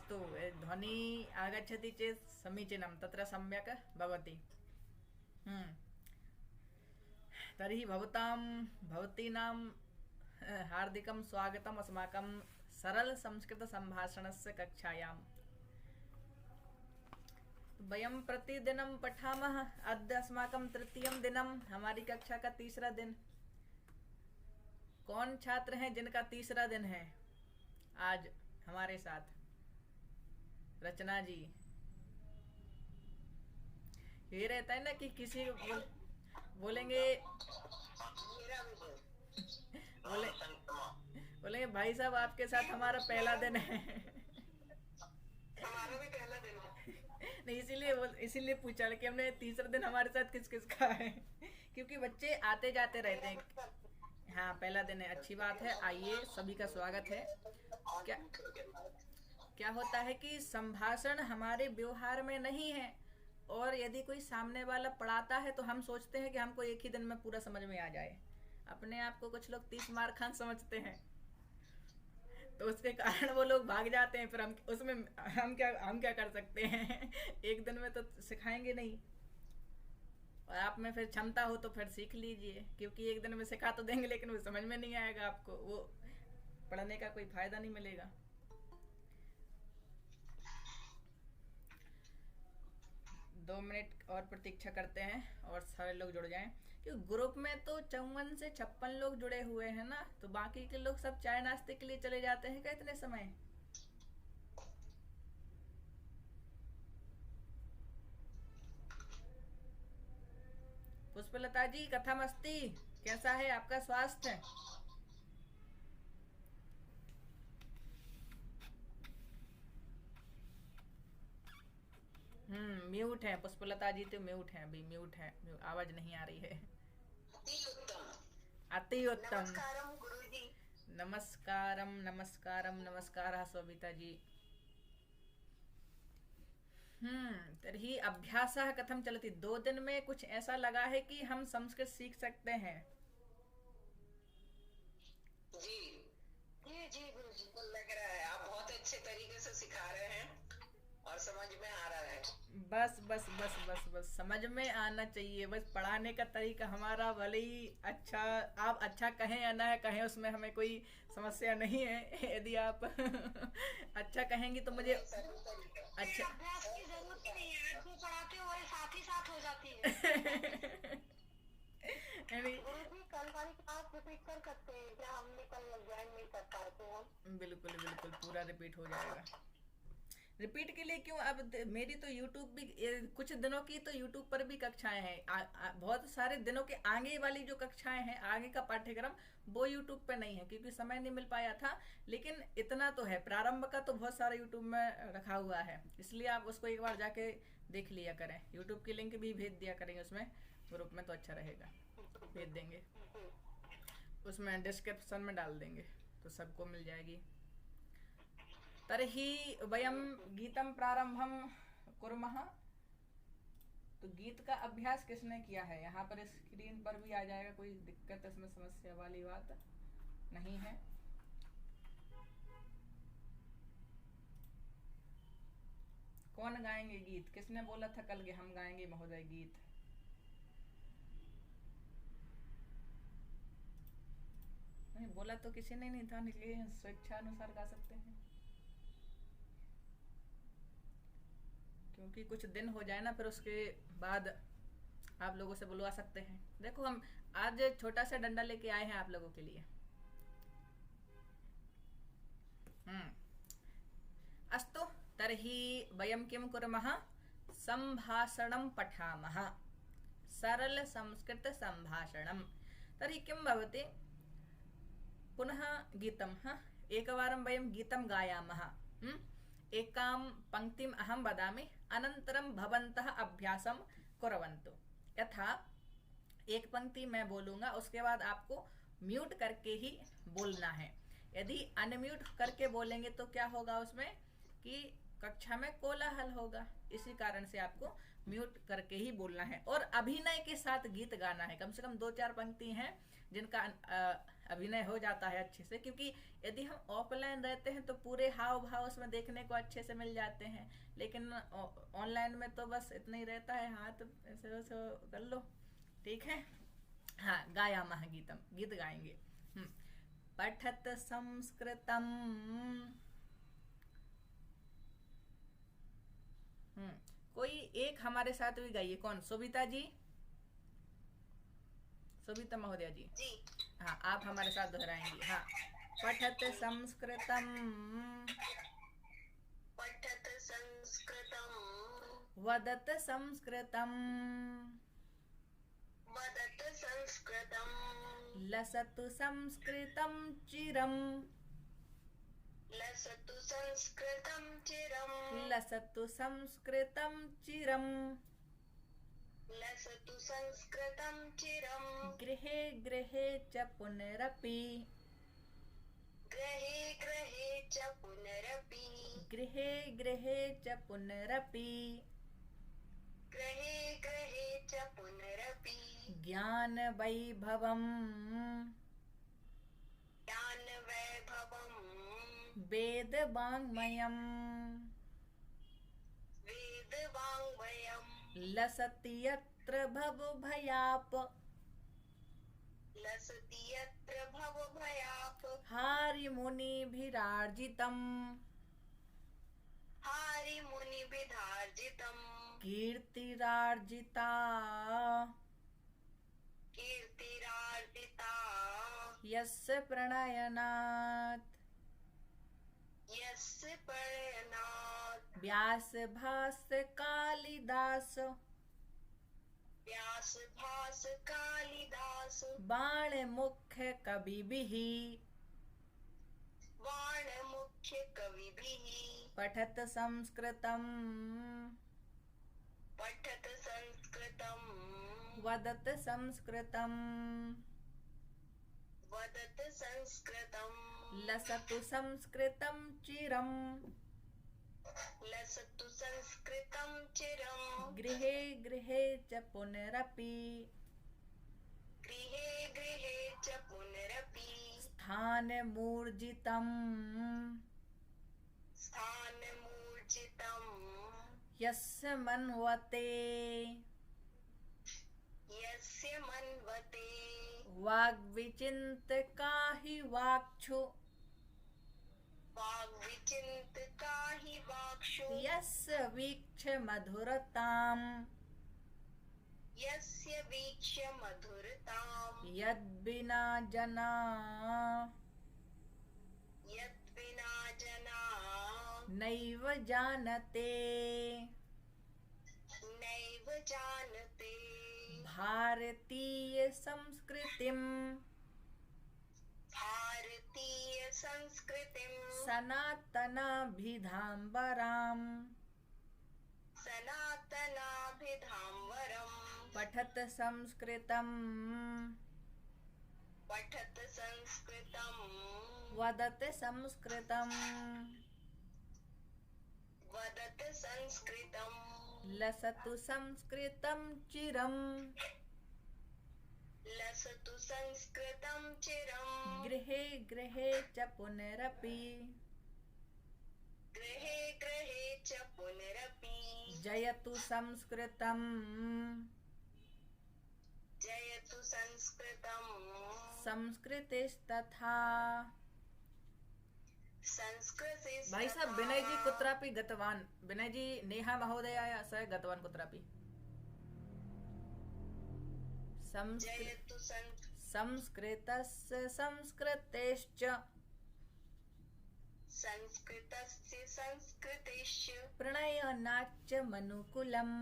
अस्तु ध्वनि आगच्छति चेत् समीचीनं, तत्र सम्यक् भवति। तर्हि भवतीनां हार्दिकं स्वागतम् अस्माकं सरलसंस्कृतसम्भाषणस्य कक्षायाम्। वयं प्रतिदिनं पठामः। अद्य अस्माकं तृतीयं दिनं, हमारी कक्षा का तीसरा दिन। कौन छात्र हैं जिनका तीसरा दिन है आज हमारे साथ? रचना जी। ये रहता है ना कि किसी बोलेंगे बोलेंगे भाई साहब आपके साथ हमारा पहला दिन है। हमारा भी पहला दिन है। नहीं, इसीलिए पूछा कि हमने तीसरा दिन हमारे साथ किस किस का है, क्योंकि बच्चे आते जाते रहते हैं। हाँ, पहला दिन है, अच्छी बात है। आइए, सभी का स्वागत है। क्या क्या होता है कि संभाषण हमारे व्यवहार में नहीं है, और यदि कोई सामने वाला पढ़ाता है तो हम सोचते हैं कि हमको एक ही दिन में पूरा समझ में आ जाए। अपने आप को कुछ लोग 30 मार खान समझते हैं, तो उसके कारण वो लोग भाग जाते हैं। फिर हम क्या कर सकते हैं। एक दिन में तो सिखाएंगे नहीं, और आप में फिर क्षमता हो तो फिर सीख लीजिए, क्योंकि एक दिन में सिखा तो देंगे लेकिन वो समझ में नहीं आएगा आपको, वो पढ़ने का कोई फायदा नहीं मिलेगा। दो मिनट और प्रतीक्षा करते हैं और सारे लोग जुड़ जाएं, क्योंकि ग्रुप में तो 54 से 56 लोग जुड़े हुए हैं ना, तो बाकी के लोग सब चाय नाश्ते के लिए चले जाते हैं क्या इतने समय? पुष्पलता जी, कथमस्ति, कैसा है आपका स्वास्थ्य? म्यूट है पुष्पलता जी, तो म्यूट है, अभी म्यूट है, आवाज नहीं आ रही है। अति उत्तम। नमस्कारम गुरुजी। नमस्कारम नमस्कारम नमस्कारः स्वविता जी। तर्हि अभ्यासः कथं चलति? 2 दिन में कुछ ऐसा लगा है कि हम संस्कृत सीख सकते हैं? जी जी गुरुजी, तो लग रहा है आप बहुत अच्छे तरीके से सिखा रहे हैं और समझ में आ रहा है। बस बस बस बस बस समझ में आना चाहिए। बस पढ़ाने का तरीका हमारा भले ही अच्छा, आप अच्छा कहें या ना कहें, उसमें हमें कोई समस्या नहीं है। यदि आप अच्छा कहेंगी तो मुझे अच्छा अभ्यास की जरूरत ही नहीं है, जो पढ़ाते हुए साथ ही साथ हो जाती है। गुरुजी, कल वाली क्लास रिपीट कर सकते हैं क्या? हमने कल ज्वाइन नहीं कर पाए तो हम। बिल्कुल बिल्कुल पूरा रिपीट हो जाएगा। रिपीट के लिए क्यों, अब मेरी तो यूट्यूब भी कुछ दिनों की तो यूट्यूब पर भी कक्षाएं हैं। बहुत सारे दिनों के आगे वाली जो कक्षाएं हैं, आगे का पाठ्यक्रम, वो यूट्यूब पे नहीं है क्योंकि समय नहीं मिल पाया था। लेकिन इतना तो है, प्रारंभ का तो बहुत सारा यूट्यूब में रखा हुआ है, इसलिए आप उसको एक बार जाके देख लिया करें। यूट्यूब की लिंक भी भेज दिया करेंगे उसमें ग्रुप में, तो अच्छा रहेगा, भेज देंगे, उसमें डिस्क्रिप्शन में डाल देंगे तो सबको मिल जाएगी। तर्हि वयं गीतं प्रारंभं कुर्मः। तो गीत का अभ्यास किसने किया है? यहाँ पर स्क्रीन पर भी आ जाएगा, कोई दिक्कत इसमें समस्या वाली बात नहीं है। कौन गाएंगे गीत? किसने बोला था कल के हम गाएंगे महोदय गीत? नहीं बोला तो किसी ने नहीं था, इसलिए स्वेच्छा अनुसार गा सकते हैं, क्योंकि कुछ दिन हो जाए ना, फिर उसके बाद आप लोगों से बुलवा सकते हैं। देखो, हम आज छोटा सा डंडा लेके आए हैं आप लोगों के लिए। अस्तु, तर्हि वयं किं कुर्मः? सम्भाषणं पठामः, सरल संस्कृत सम्भाषणं। तर्हि किं भवति? पुनः गीतं, एकवारं वयं गीतं गायामः। एकां पंक्तिम् अहं वदामि, अनन्तरं भवन्तः अभ्यासं कुर्वन्तु। यथा एक पंक्ति मैं बोलूंगा, उसके बाद आपको म्यूट करके ही बोलना है। यदि अनम्यूट करके बोलेंगे तो क्या होगा उसमें कि कक्षा में कोलाहल होगा। इसी कारण से आपको म्यूट करके ही बोलना है। और अभिनय के साथ गीत गाना है, कम से कम 2-4 पंक्ति हैं जिनका अभिनय हो जाता है अच्छे से, क्योंकि यदि हम ऑफलाइन रहते हैं तो पूरे हाव भाव उसमें देखने को अच्छे से मिल जाते हैं, लेकिन ऑनलाइन में तो बस इतना ही रहता है, हाथ ऐसे वैसे कर लो, ठीक है। हाँ, गायामः गीतम, गीत गाएंगे। पठत संस्कृतम। कोई एक हमारे साथ भी गाइए। कौन? सोभिता जी, सोभिता महोदया जी। हाँ, आप हमारे साथ दोहराएंगी। हाँ, पठत संस्कृतम, पठत संस्कृतम, वदत संस्कृतम, वदत संस्कृतम, लसतु संस्कृतं चिरम, लसतु संस्कृतं चिरम, लसतु संस्कृतं चिरम, लसतु संस्कृतं चिरम, गृहे गृहे च पुनरपि, गृहे गृहे च पुनरपि, गृहे गृहे च पुनरपि, गृहे गृहे च पुनरपि, ज्ञान वैभवम्, ज्ञान वैभवम्, वेद वाङ्मयम्, वेद वाङ्मयम्, लसति यत्र भवभयाप, लसति यत्र भवभयाप, हारिमुनिभिरार्जितम्, हारिमुनिभिरार्जितम्, कीर्तिरार्जिता, कीर्तिरार्जिता, यस्य प्रणयनात्, यस्य प्रणयनात्, व्यास भास कालिदास, व्यास भास कालिदास, बाण मुख्य कविभिः, बाण मुख्य कविभिः, पठत संस्कृतम्, पठत संस्कृतम्, वदत संस्कृतम्, वदत संस्कृतम्, लसतु संस्कृतं चिरम्, लसतु संस्कृतं चिरम्, गृहे गृहे च पुनरपि, गृहे गृहे च पुनरपि, स्थानमूर्जितम्, स्थानमूर्जितम्, यस्य मन्वते, यस्य मन्वते, वाग्विचिन्तिका हि वाक्षु, वाग्विचिन्तिका हि वाक्षु, यस्य वीक्ष्य मधुरताम्, यस्य वीक्ष्य मधुरताम्, यद्विना जना, यद्विना जना नैव जानते, नैव जानते, भारतीय संस्कृतिम्, भारतीय संस्कृतिम्, सनातनाभिधाम्बराम्, सनातनाभिधाम्बरम्, पठत संस्कृतम्, पठत संस्कृतम्, वदत संस्कृतम्, वदत संस्कृतम्, लसतु संस्कृतं चिरम्, लसतु संस्कृतं चिरम्, गृहे गृहे च पुनरपि, गृहे गृहे च पुनरपि, जयतु संस्कृतम्, जयतु संस्कृतम्, संस्कृतिस्तथा। संस्कृते। भाई साहब, विनय जी कुत्रापि गतवान, विनय जी नेहा महोदयाय स गतवान कुत्रापि। संस्कृतस्य संस्कृतेश्च, संस्कृतस्य संस्कृतेश्च, प्रणयनाच्च मनुकुलम्,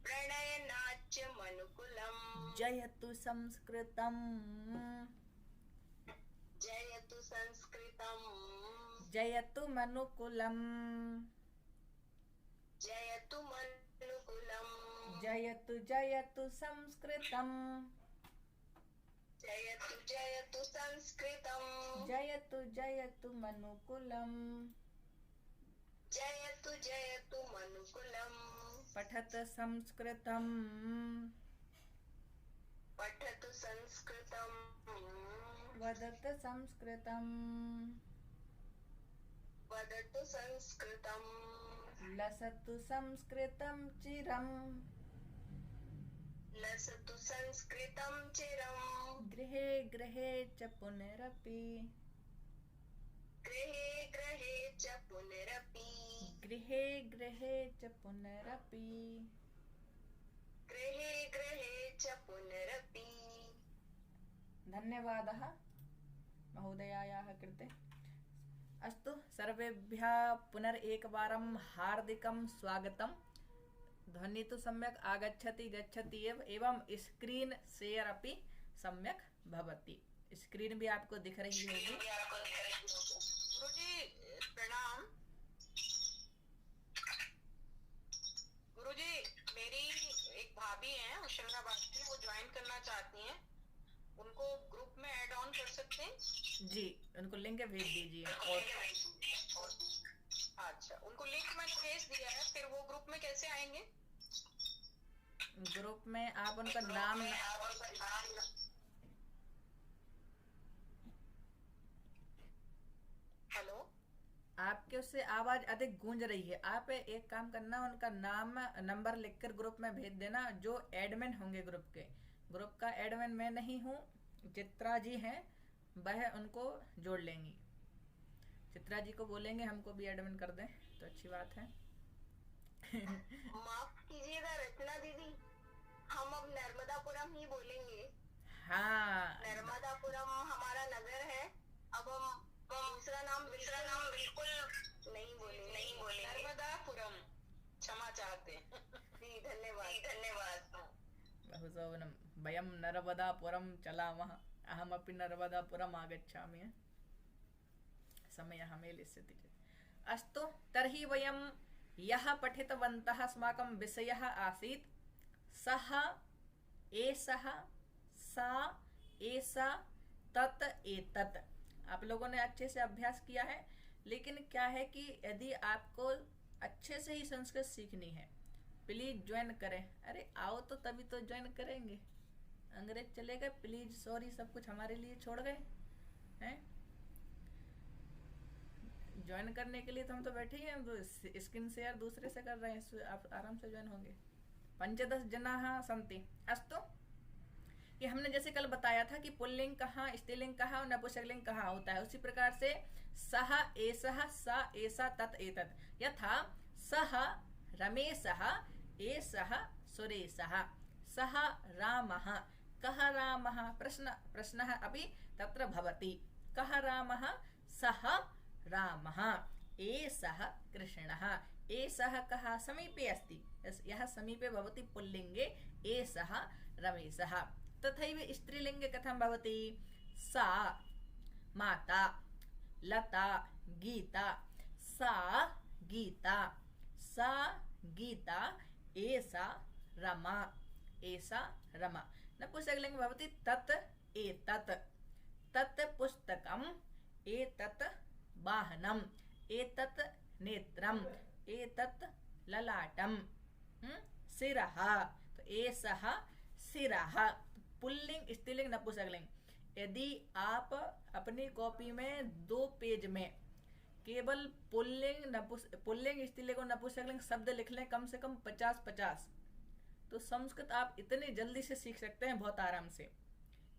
प्रणयनाच्च मनुकुलम्, जयतु संस्कृतम्, जयतु संस्कृतम्, जयतु मनुकुलम्, जयतु मनुकुलम्, जयतु जयतु संस्कृतम्, जयतु जयतु संस्कृतम्, जयतु जयतु मनुकुलम्, जयतु जयतु जयतु मनुकुलम् पठत संस्कृतम् पठतु संस्कृतम् वदत संस्कृतम् वदतु संस्कृतम् लसतु संस्कृतं चिरम् लसतु संस्कृतं चिरम् गृहे गृहे च पुनरपि गृहे गृहे च पुनरपि गृहे गृहे च पुनरपि गृहे गृहे च पुनरपि। धन्यवादः महोदयायाः कृते। अस्तु सर्वेभ्यः पुनरेकवारं हार्दिकं स्वागतम्। ध्वनिः तु सम्यक् आगच्छति गच्छति एव, एवं स्क्रीन शेयर अपि सम्यक् भवति। स्क्रीन भी आपको दिख रही होगी। गुरुजी प्रणाम। गुरुजी मेरी एक भाभी हैं होशंगाबाद की, वो ज्वाइन करना चाहती हैं, उनको ग्रुप में ऐड ऑन कर सकते हैं? जी, उनको लिंक भेज दीजिए। और अच्छा, उनको लिंक मैंने भेज दिया है, फिर वो ग्रुप में कैसे आएंगे? ग्रुप में आप उनका नाम हेलो, आपके उससे आवाज अधिक गूंज रही है। आप एक काम करना, उनका नाम नंबर लिखकर ग्रुप में भेज देना। जो एडमिन होंगे ग्रुप के, ग्रुप का एडमिन मैं नहीं हूँ, चित्रा जी हैं, वह उनको जोड़ लेंगी। चित्रा जी को बोलेंगे हमको भी एडमिन कर दें तो अच्छी बात है। माफ कीजिएगा रचना दीदी, हम अब नर्मदापुरम ही बोलेंगे। हाँ, नर्मदापुरम हमारा नगर है। अब हम दूसरा नाम बिल्कुल नहीं बोले नर्मदापुरम, क्षमा चाहते हैं। जी धन्यवाद। बहुशोभनम। वयं नर्मदापुरं चलामः, अहमपि नर्मदापुरम् आगच्छामि। समयः मेलिष्यति चेत्। अस्तु, तर्हि वयं यः पठितवन्तः अस्माकं विषयः आसीत् सः एषः सा एषा तत् एतत्। आप लोगों ने अच्छे से अभ्यास किया है, लेकिन क्या है कि यदि आपको अच्छे से ही संस्कृत सीखनी है, प्लीज ज्वाइन करें। अरे आओ तो तभी तो ज्वाइन करेंगे। अंग्रेज चले गए, प्लीज सॉरी, सब कुछ हमारे लिए छोड़ गए हैं। ज्वाइन करने के लिए तो हम तो बैठे ही हैं, तो स्क्रीन शेयर दूसरे से कर रहे हैं, आप आराम से ज्वाइन होंगे। 15 जनाः सन्ति। अस्तु, कि हमने जैसे कल बताया था कि पुल्लिंग कहाँ, स्त्रीलिंग कहाँ और नपुंसकलिंग कहाँ होता है, उसी प्रकार से सः एषः सा एषा तत् एतत्। यथा सः रमेशः एषः सुरेशः, सः रामः, कः रामः, प्रश्नः अपि तत्र भवति। कः रामः, सः रामः, एषः कृष्णः, एषः कः, समीपे अस्ति, यः समीपे भवति पुल्लिङ्गे, एषः रमेशः। तथैव स्त्रीलिङ्गे कथं भवति? सा माता, लता, गीता, सा गीता, सा गीता, एषा रमा, एषा रमा। नपुंसकलिङ्गे भवति तत् एतत्, तत् पुस्तकम्, एतत् वाहनम्, एतत् नेत्रम्, एतत् ललाटम्, शिरः, तो एषः शिरः। पुल्लिंग, स्त्रीलिंग, नपुंसकलिंग। यदि आप अपनी कॉपी में 2 पेज में केवल पुल्लिंग, स्त्रीलिंग और नपुंसकलिंग शब्द लिख लें, कम से कम 50-50, तो संस्कृत आप इतने जल्दी से सीख सकते हैं, बहुत आराम से।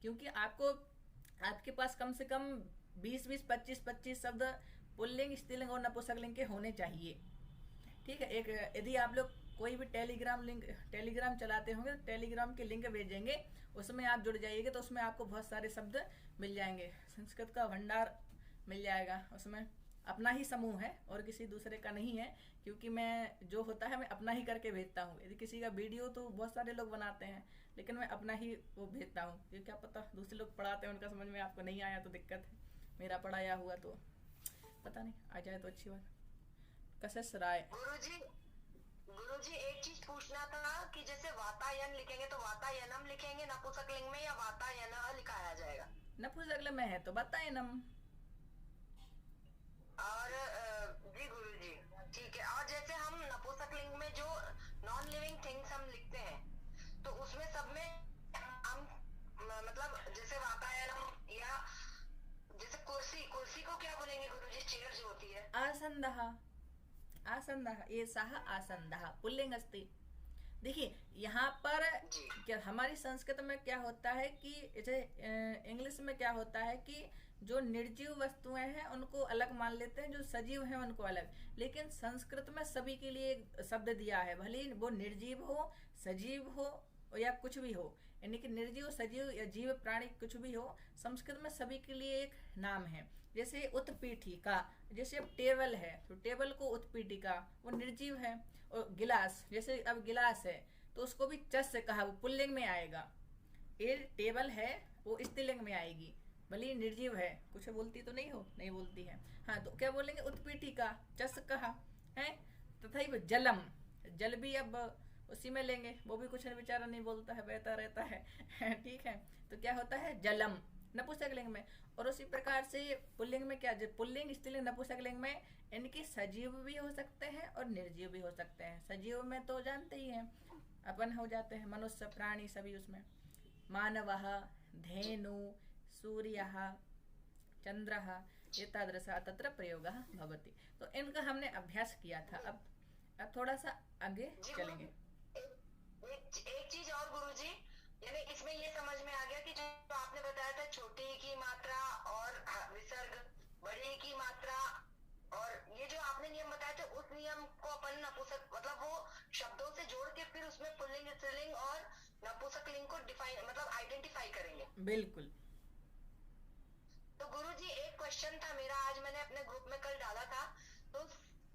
क्योंकि आपके पास कम से कम 20-20, 25-25 शब्द पुल्लिंग, स्त्रीलिंग और नपुंसकलिंग के होने चाहिए। ठीक है। एक यदि आप लोग कोई भी टेलीग्राम चलाते होंगे, तो टेलीग्राम के लिंक भेजेंगे, उसमें आप जुड़ जाइएगा, तो उसमें आपको बहुत सारे शब्द मिल जाएंगे, संस्कृत का भंडार मिल जाएगा। उसमें अपना ही समूह है और किसी दूसरे का नहीं है, क्योंकि मैं जो होता है मैं अपना ही करके भेजता हूँ। यदि किसी का वीडियो तो बहुत सारे लोग बनाते हैं, लेकिन मैं अपना ही वो भेजता हूँ। ये क्या पता दूसरे लोग पढ़ाते हैं, उनका समझ में आपको नहीं आया तो दिक्कत है, मेरा पढ़ाया हुआ तो पता नहीं आ जाए तो अच्छी बात। कशिश राय। गुरुजी एक चीज पूछना था कि जैसे वातायन लिखेंगे तो वातायनम लिखेंगे नपुंसकलिंग में, या वातायन लिखाया जाएगा? नपुंसकलिंग में है तो वातायनम। और जी गुरुजी ठीक है। और जैसे थिंग्स हम लिखते हैं, तो उसमें सब में हम मतलब जैसे वातायनम या जैसे कुर्सी, कुर्सी को क्या बोलेंगे गुरुजी? चेयर जो होती है। आसंदः, आसंदः, ये सह आसंदः पुल्लिंग अस्ति। देखिए यहाँ पर क्या हमारी संस्कृत में क्या होता है कि जैसे इंग्लिश में क्या होता है कि जो निर्जीव वस्तुएं हैं उनको अलग मान लेते हैं, जो सजीव हैं उनको अलग। लेकिन संस्कृत में सभी के लिए एक शब्द दिया है, भले ही वो निर्जीव हो, सजीव हो या कुछ भी हो, यानी कि निर्जीव, सजीव या जीव प्राणी कुछ भी हो, संस्कृत में सभी के लिए एक नाम है। जैसे उत्पीठिका, जैसे अब टेबल है तो टेबल को उत्पीठिका, वो निर्जीव है। और गिलास, जैसे अब गिलास है तो उसको भी चस से कहा, वो पुल्लिंग में आएगा। ये टेबल है वो स्त्रीलिंग में आएगी, भले ही निर्जीव है, कुछ बोलती तो नहीं हो, नहीं बोलती है। हाँ तो क्या बोलेंगे? उत्पीठिका, चस कहा है। तथा जलम, जल भी अब उसी में लेंगे, वो भी कुछ बेचारा नहीं बोलता है, बहता रहता है ठीक है, तो क्या होता है? जलम नपुंसकलिंग में। और उसी प्रकार से पुल्लिंग में क्या, पुल्लिंग, स्त्रीलिंग, नपुंसकलिंग में इनके सजीव भी हो सकते हैं और निर्जीव भी हो सकते हैं। सजीव में तो जानते ही हैं अपन हो जाते हैं, मनुष्य, प्राणी सभी उसमें। मानवः, धेनु, सूर्यः, चंद्रः, एतादृशः तत्र प्रयोगः भवति। तो इनका हमने अभ्यास किया था। अब थोड़ा सा आगे चलेंगे। एक चीज और गुरुजी, यानी इसमें ये समझ में आ गया कि जो आपने बताया था छोटी की मात्रा और विसर्ग, बड़ी की मात्रा, और ये जो आपने नियम बताया था उस नियम को अपन नपुंसक मतलब वो शब्दों से जोड़ के फिर उसमें पुल्लिंग, स्त्रीलिंग और नपुंसकलिंग को डिफाइन मतलब आइडेंटिफाई करेंगे। बिल्कुल। तो गुरुजी एक क्वेश्चन था मेरा, आज मैंने अपने ग्रुप में कल डाला था, तो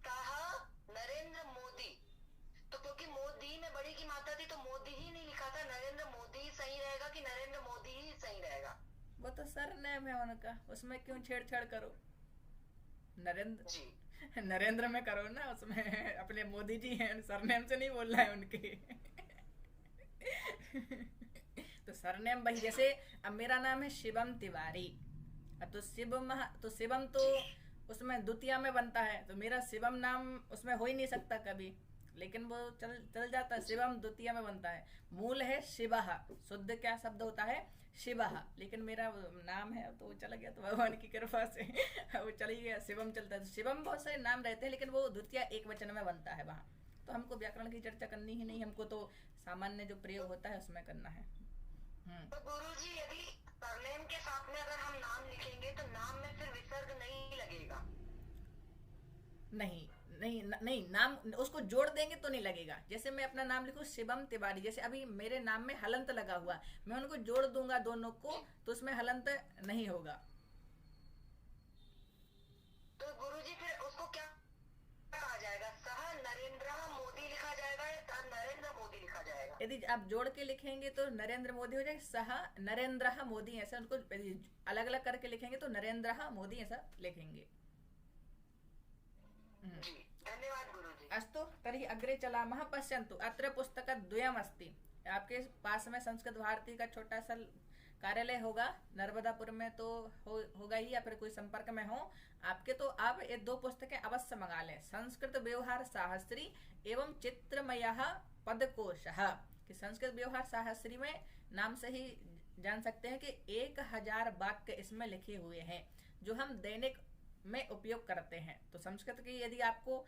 कहा नरेंद्र मोदी, तो क्योंकि मोदी में बड़ी की मात्रा थी तो मोदी ही नहीं लिखा था, नरेंद्र मोदी ही सही रहेगा कि नरेंद्र मोदी ही सही रहेगा? वो तो सरनेम है उनका, उसमें क्यों छेड़छाड़ करो? नरेंद्र जी, नरेंद्र में करो ना, उसमें अपने मोदी जी हैं, सरनेम से नहीं बोलना है उनके तो सरनेम भाई, जैसे अब मेरा नाम है शिवम तिवारी, तो शिवम तो उसमें द्वितीय में बनता है, तो मेरा शिवम नाम उसमें हो ही नहीं सकता कभी, लेकिन वो चल जाता है, शिवम द्वितीय में बनता है। मूल है शिवः, शुद्ध क्या शब्द होता है? शिवः, लेकिन मेरा नाम है तो वो चल गया, तो भगवान की कृपा से वो चल ही गया, शिवम चलता है। तो शिवम बहुत सारे नाम रहते हैं, लेकिन वो द्वितीय एक वचन में बनता है वहाँ। तो हमको व्याकरण की चर्चा करनी ही नहीं, हमको तो सामान्य जो प्रयोग होता है उसमें करना है। तो गुरुजी यदि सरनेम के साथ में अगर हम नाम लिखेंगे तो नाम में फिर विसर्ग नहीं लगेगा? नहीं नहीं नहीं, नाम उसको जोड़ देंगे तो नहीं लगेगा। जैसे मैं अपना नाम लिखूं शिवम तिवारी, जैसे अभी मेरे नाम में हलंत लगा हुआ, मैं उनको जोड़ दूंगा दोनों को तो उसमें हलंत नहीं होगा। तो गुरुजी फिर उसको क्या कहा जाएगा? सह नरेंद्र मोदी लिखा जाएगा या सह नरेंद्र मोदी लिखा जाएगा? यदि आप जोड़ के लिखेंगे तो नरेंद्र मोदी हो जाएगा, सह नरेंद्र मोदी, ऐसा उनको अलग अलग करके लिखेंगे तो नरेंद्र मोदी ऐसा लिखेंगे। धन्यवाद गुरुजी। अस्तु तर्हि अग्रे चलामः। पश्यन्तु अत्र पुस्तकद्वयम् अस्ति। आपके पास में संस्कृत भारती का छोटा सा कार्यालय होगा, नर्मदापुर में तो होगा ही, या फिर कोई संपर्क में हो आपके, तो आप ये 2 पुस्तकें अवश्य मंगा लें। संस्कृत व्यवहार साहस्री एवं चित्रमयः पदकोशः। कि संस्कृत व्यवहार साहस्री में नाम से ही जान सकते हैं कि 1000 वाक्य इसमें लिखे हुए हैं जो हम दैनिक में उपयोग करते हैं। तो संस्कृत की यदि आपको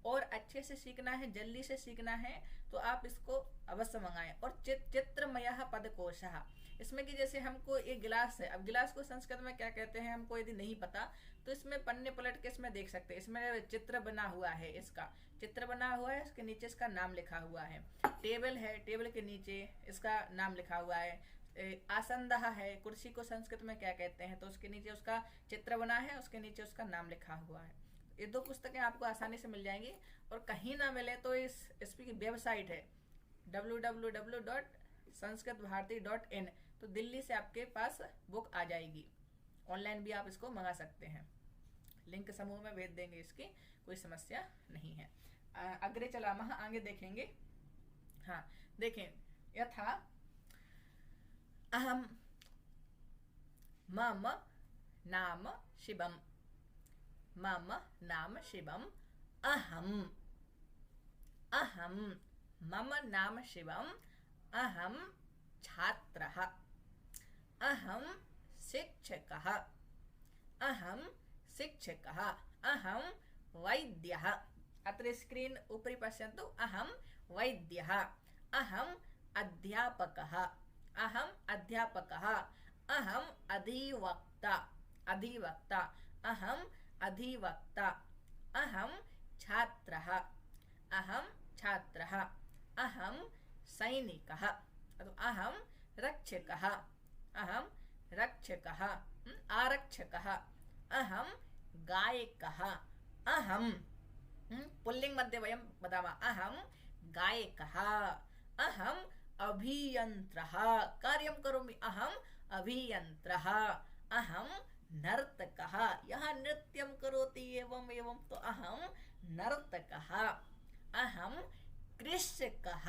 और अच्छे से सीखना है, जल्दी से सीखना है, तो आप इसको अवश्य मंगाएं। और चित्रमयः पदकोशः, इसमें कि जैसे हमको एक गिलास है, अब गिलास को संस्कृत में क्या कहते हैं हमको यदि नहीं पता तो इसमें पन्ने पलट के इसमें देख सकते हैं, इसमें चित्र बना हुआ है, इसका चित्र बना हुआ है, इसके नीचे इसका नाम लिखा हुआ है। टेबल है, टेबल के नीचे इसका नाम लिखा हुआ है। आसंदः है, कुर्सी को संस्कृत में क्या कहते हैं, तो उसके नीचे उसका चित्र बना है, उसके नीचे उसका नाम लिखा हुआ है। ये 2 पुस्तकें आपको आसानी से मिल जाएंगी। और कहीं ना मिले तो इसकी वेबसाइट है www.sanskritbharati.in, तो दिल्ली से आपके पास बुक आ जाएगी। ऑनलाइन भी आप इसको मंगा सकते हैं, लिंक समूह में भेज देंगे, इसकी कोई समस्या नहीं है। अग्रे चलामः, आगे देखेंगे। हाँ देखें, यथा अहम मम नाम शिवम, मम नाम शिवम, अहम, अहम मम नाम शिवम, अहम छात्रः, अहम शिक्षकः, अहम शिक्षकः, अहम वैद्यः। अत्र स्क्रीन उपरि पश्यन्तु। अहम वैद्यः, अहम अध्यापकः, अहम अध्यापकः, अहम अधिवक्ता, अधिवक्ता, अहम अधिवक्ता, अहम छात्रः, अहम छात्रः, अहम सैनिकः, अहम रक्षकः, अहम रक्षकः, आरक्षकः, अहम गायकः, अहम पुल्लिंग मध्ये वयं वदामः अहम गायकः, अहम अभियन्त्रः, कार्यं करोमि, अहम अभियन्त्रः, अहम नर्तकः, यः नृत्यं करोति एवं एवं तो अहम नर्तकः, अहम कृषकः,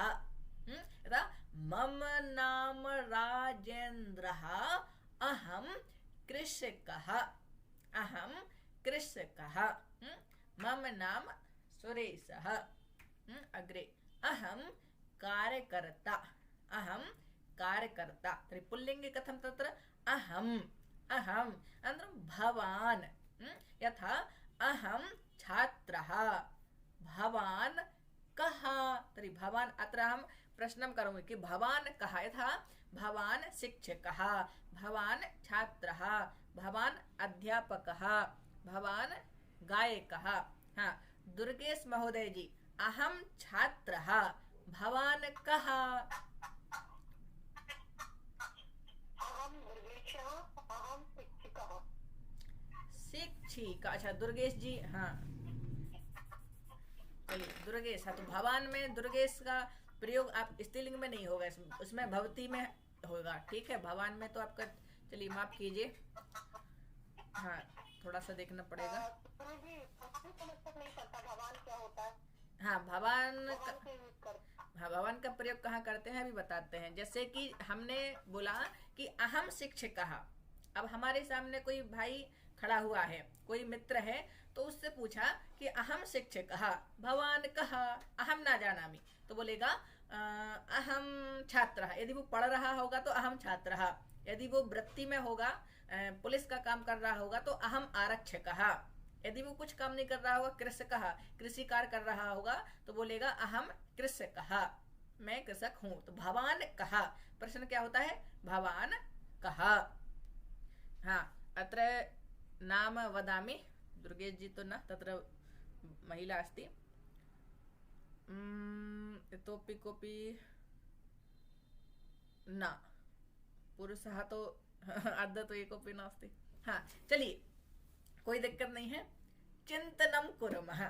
यदा मम नाम राजेन्द्रः, अहम कृषकः, अहम कृषकः, मम नाम सुरेशः, अग्रे अहम कार्यकर्ता, अहम कार्यकर्ता। तर्हि पुल्लिङ्गे कथं तत्र अहम, अहम अनन्तरं भवान्, यथा अहम छात्रः, भवान् कः। तर्हि भवान्, अत्र अहं प्रश्नं करोमि कि भवान् कः, यथा भवान् शिक्षकः, भवान् छात्रः, भवान् अध्यापकः, भवान् गायकः। हाँ, दुर्गेश महोदय जी, अहम छात्रः, भवान् कः? अहम दुर्गेशः, अहम शिक्षिकः। शिक्षिका, अच्छा दुर्गेश जी, हाँ चलिए दुर्गेश, हाँ तो भवान में दुर्गेश का प्रयोग आप स्त्रीलिंग में नहीं होगा, उसमें भवती में होगा, ठीक है। भवान में तो आपका, चलिए माफ कीजिए, हाँ थोड़ा सा देखना पड़ेगा। हाँ भवान का, हाँ भवान का प्रयोग कहाँ करते हैं अभी बताते हैं। जैसे कि हमने बोला कि अहम शिक्षकः, अब हमारे सामने कोई भाई खड़ा हुआ है, कोई मित्र है, तो उससे पूछा कि अहम शिक्षकः, भवान कः, अहम ना जानामि, तो बोलेगा अहम छात्रः। यदि वो पढ़ रहा होगा तो अहम छात्रः, यदि वो वृत्ति में होगा, पुलिस का काम कर रहा होगा तो अहम आरक्षकः, यदि वो कुछ काम नहीं कर रहा होगा, कृषकः, कृषि कार्य कर रहा होगा तो बोलेगा अहम कृषकः, मैं कृषक हूँ। तो भवान कः, प्रश्न क्या होता है, भवान कः। हाँ, अत्र नाम वदामि, दुर्गेश जी तो न, तत्र महिला अस्ति, इतोपि कोऽपि न, पुरुषः तो अद्य तो एकोऽपि नास्ति। हाँ चलिए कोई दिक्कत नहीं है, चिंतनम कुर्मः,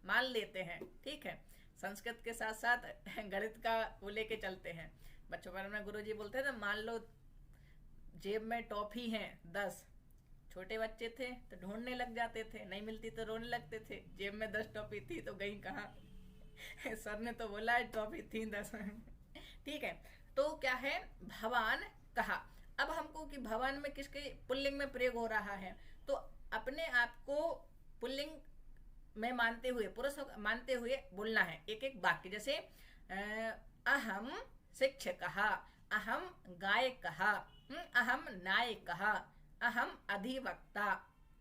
मान लेते हैं, ठीक है। संस्कृत के साथ साथ गणित का वो लेके चलते हैं। बचपन में गुरुजी बोलते थे मान लो जेब में टॉफी हैं 10, छोटे बच्चे थे तो ढूंढने लग जाते थे, नहीं मिलती तो रोने लगते थे, जेब में 10 टॉफी थी तो गई कहाँ सर ने तो बोला है टॉफी थी 10 ठीक है। तो क्या है, भवान कहा। अब हमको कि भवान में किसके पुल्लिंग में प्रयोग हो रहा है, तो अपने आप को पुल्लिंग में मानते हुए, पुरुष मानते हुए बोलना है एक एक वाक्य। जैसे अहम शिक्षकः, अहम गायकः, अहम नायकः, अहम अधिवक्ता,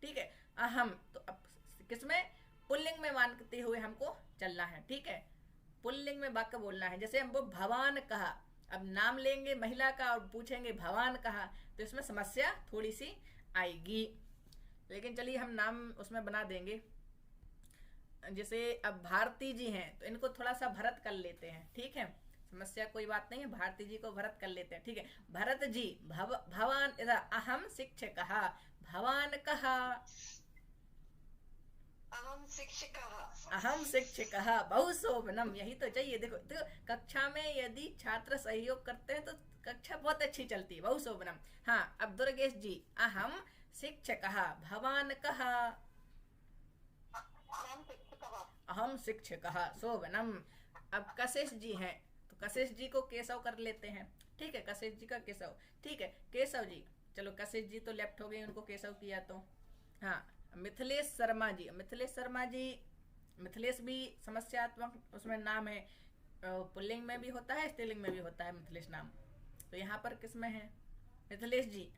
ठीक है। अहम तो अब किसमें, पुल्लिंग में मानते हुए हमको चलना है, ठीक है। पुल्लिंग में वाक्य बोलना है। जैसे हम वो भवान कहा, अब नाम लेंगे महिला का और पूछेंगे भवान कहा, तो इसमें समस्या थोड़ी सी आएगी, लेकिन चलिए हम नाम उसमें बना देंगे। जैसे अब भारती जी हैं तो इनको थोड़ा सा भरत कर लेते हैं, ठीक है, समस्या कोई बात नहीं है, भारती जी को भरत कर लेते हैं, ठीक है। भरत जी, भवान, अहम शिक्षकः, भवान कः, अहम शिक्षकः, अहम शिक्षकः, बहु शोभनम, यही तो चाहिए। देखो तो कक्षा में यदि छात्र सहयोग करते हैं तो कक्षा बहुत अच्छी चलती है, बहु शोभनम। हाँ, अब दुर्गेश जी, अहम शिक्षकः, भवान कः, अहम शिक्षकः, शोभनम। अब कशिश जी हैं तो कशिश जी को केशव कर लेते हैं, ठीक है, कशिश जी का केशव, ठीक है। केशव जी, चलो कशिश जी तो लेफ्ट हो गए, उनको केशव किया तो। हाँ, मिथिलेश शर्मा जी, मिथिलेश शर्मा जी, मिथिलेश भी समस्यात्मक उसमें नाम है, पुल्लिंग में भी होता है, स्त्रीलिंग में भी होता है मिथिलेश नाम। तो यहाँ पर किस में है मिथिलेश जी?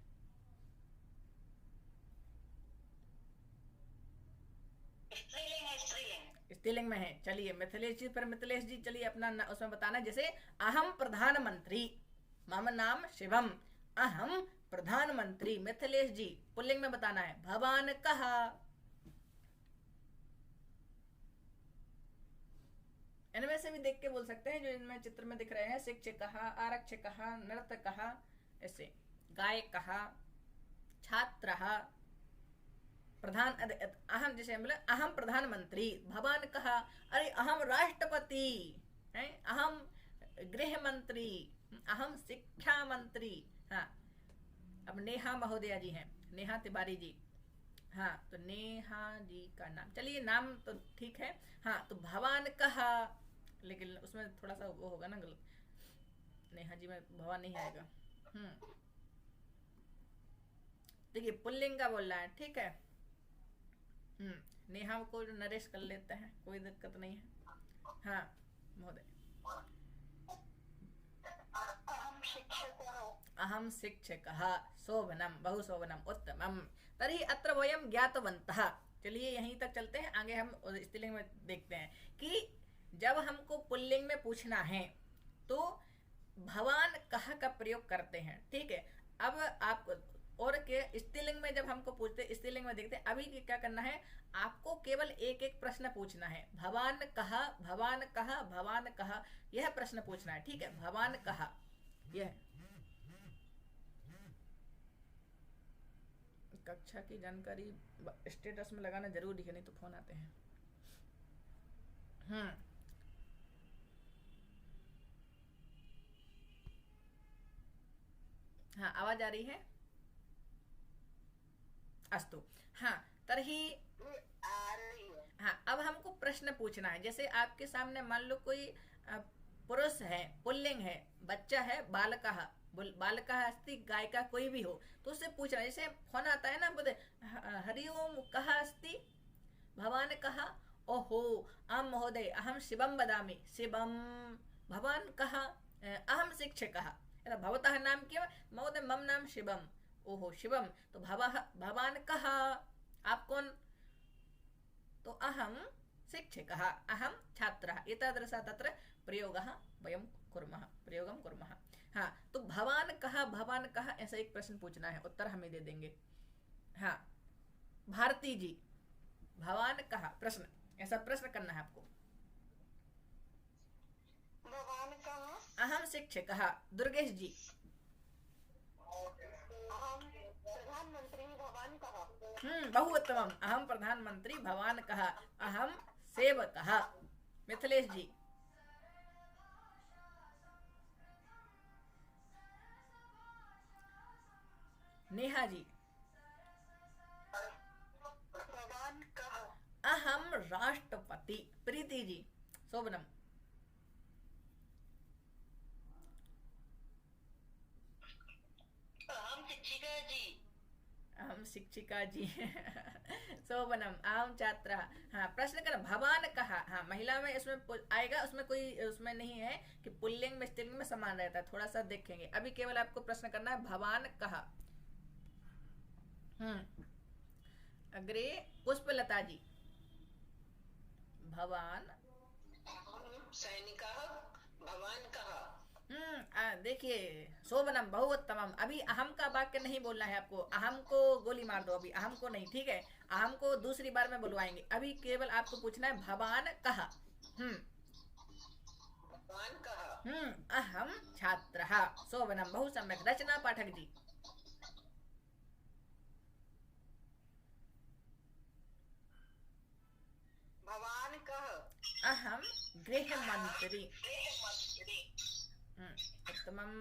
स्त्रीलिंग में है। चलिए मिथिलेश जी, पर मिथिलेश जी चलिए अपना उसमें बताना, जैसे अहम प्रधानमंत्री, मम नाम शिवम, अहम प्रधानमंत्री। मिथिलेश जी पुल्लिंग में बताना है, भवान कहा। इनमें से भी देख के बोल सकते हैं जो इनमें चित्र में दिख रहे हैं। शिक्षक कहा, आरक्षक कहा, नृत्य कहा, ऐसे गायक कहा, छात्र, प्रधान, अहम, जैसे बोले अहम प्रधानमंत्री, भवान कहा, अरे अहम राष्ट्रपति, अहम गृह मंत्री, अहम शिक्षा मंत्री। हाँ, अब नेहा महोदया जी हैं, नेहा तिवारी जी। हाँ, तो नेहा जी का नाम, चलिए नाम तो ठीक है। हाँ, तो भवान कहा, लेकिन उसमें थोड़ा सा वो होगा ना गलत, नेहा जी में भवान नहीं आएगा। देखिए पुल्लिंग का बोल रहा है, ठीक है। नेहा को नरेश कर लेते हैं, कोई दिक्कत नहीं है। हाँ महोदय, अहम शिक्षकः शोभनम, बहु शोभनम, उत्तमम। तर्हि अत्र वयं ज्ञातवन्तः। चलिए यहीं तक चलते हैं, आगे हम स्त्रीलिंग में देखते हैं कि जब हमको पुल्लिंग में पूछना है तो भवान कहा का प्रयोग करते हैं, ठीक है। अब आप और के स्त्रीलिंग में जब हमको पूछते, स्त्रीलिंग में देखते हैं। अभी क्या करना है, आपको केवल एक एक प्रश्न पूछना है, भवान कहा, भवान कहा, भवान कहा, यह प्रश्न पूछना है, ठीक है। भवान कहा, यह कक्षा की जानकारी स्टेटस में लगाना जरूरी है, नहीं तो फोन आते हैं। हाँ, आवाज आ रही है? अस्तु। हाँ, तर्हि हाँ, अब हमको प्रश्न पूछना है। जैसे आपके सामने मान लो कोई पुरुष है, पुल्लिंग है, बच्चा है, बालकः, बालकः अस्ति, गायिका कोई भी हो, तो उससे पूछना। जैसे फोन आता है ना, बोलते हरिओम कः अस्ति, भवान कः, ओहो आम महोदय अहम शिवम वदामि, शिवम, भवान कः, अहम शिक्षकः, भवतः नाम किं महोदय, मम नाम शिवम, ओहो शिवम, तो भवान कः, आप कौन, तो अहम शिक्षकः, अहम छात्रः, एतादृश तत्र प्रयोगः वयं कुर्मः, प्रयोगं कुर्मः। हाँ, तो भवान कः, भवान कः, ऐसा एक प्रश्न पूछना है, उत्तर हमें दे देंगे। हाँ, भारती जी, भवान कः, प्रश्न, ऐसा प्रश्न करना है आपको। भवान कहाँ? अहम शिक्षकः, दुर्गेश जी। अहम प्रधानमंत्री, भवान कहाँ? बहु उत्तमम, अहम प्रधानमंत्री, भवान कः, अहम सेवकः, मिथिलेश जी। नेहा जी। भवान कहाँ? अहम राष्ट्रपति, प्रीति जी। शोभनम। अहम शिक्षिका जी। अहम शिक्षिका जी। शोभनम, अहम छात्रा। हाँ, प्रश्न कर, भवान कहा। हाँ, महिला में इसमें आएगा, उसमें कोई उसमें नहीं है कि पुल्लिंग में स्त्रीलिंग में समान रहता है, थोड़ा सा देखेंगे। अभी केवल आपको प्रश्न करना है, भवान कहा। अग्रे पुष्पलता जी। भवान, सैनिकः, भवान कहा। देखिए शोभनम, बहु उत्तमम। अभी अहम का वाक्य नहीं बोलना है आपको, अहम को गोली मार दो, अभी अहम को नहीं, ठीक है। अहम को दूसरी बार में बुलवाएंगे, अभी केवल आपको पूछना है भवान कहा। भवान कहा। अहम छात्रः, शोभनम, बहु सम्यक। रचना पाठक जी। भवान कहा। अहम गृह मंत्री। उत्तमम।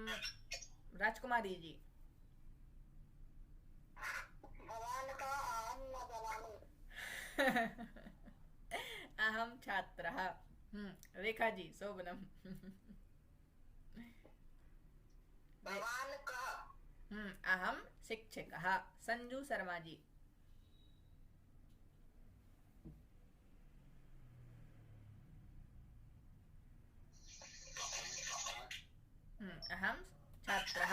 राजकुमारी जी। भवान का अहम न जनामि। अहम छात्रः। रेखा जी। शोभनम। भवान का। अहम शिक्षकः। संजू शर्मा जी। अहम छात्रः।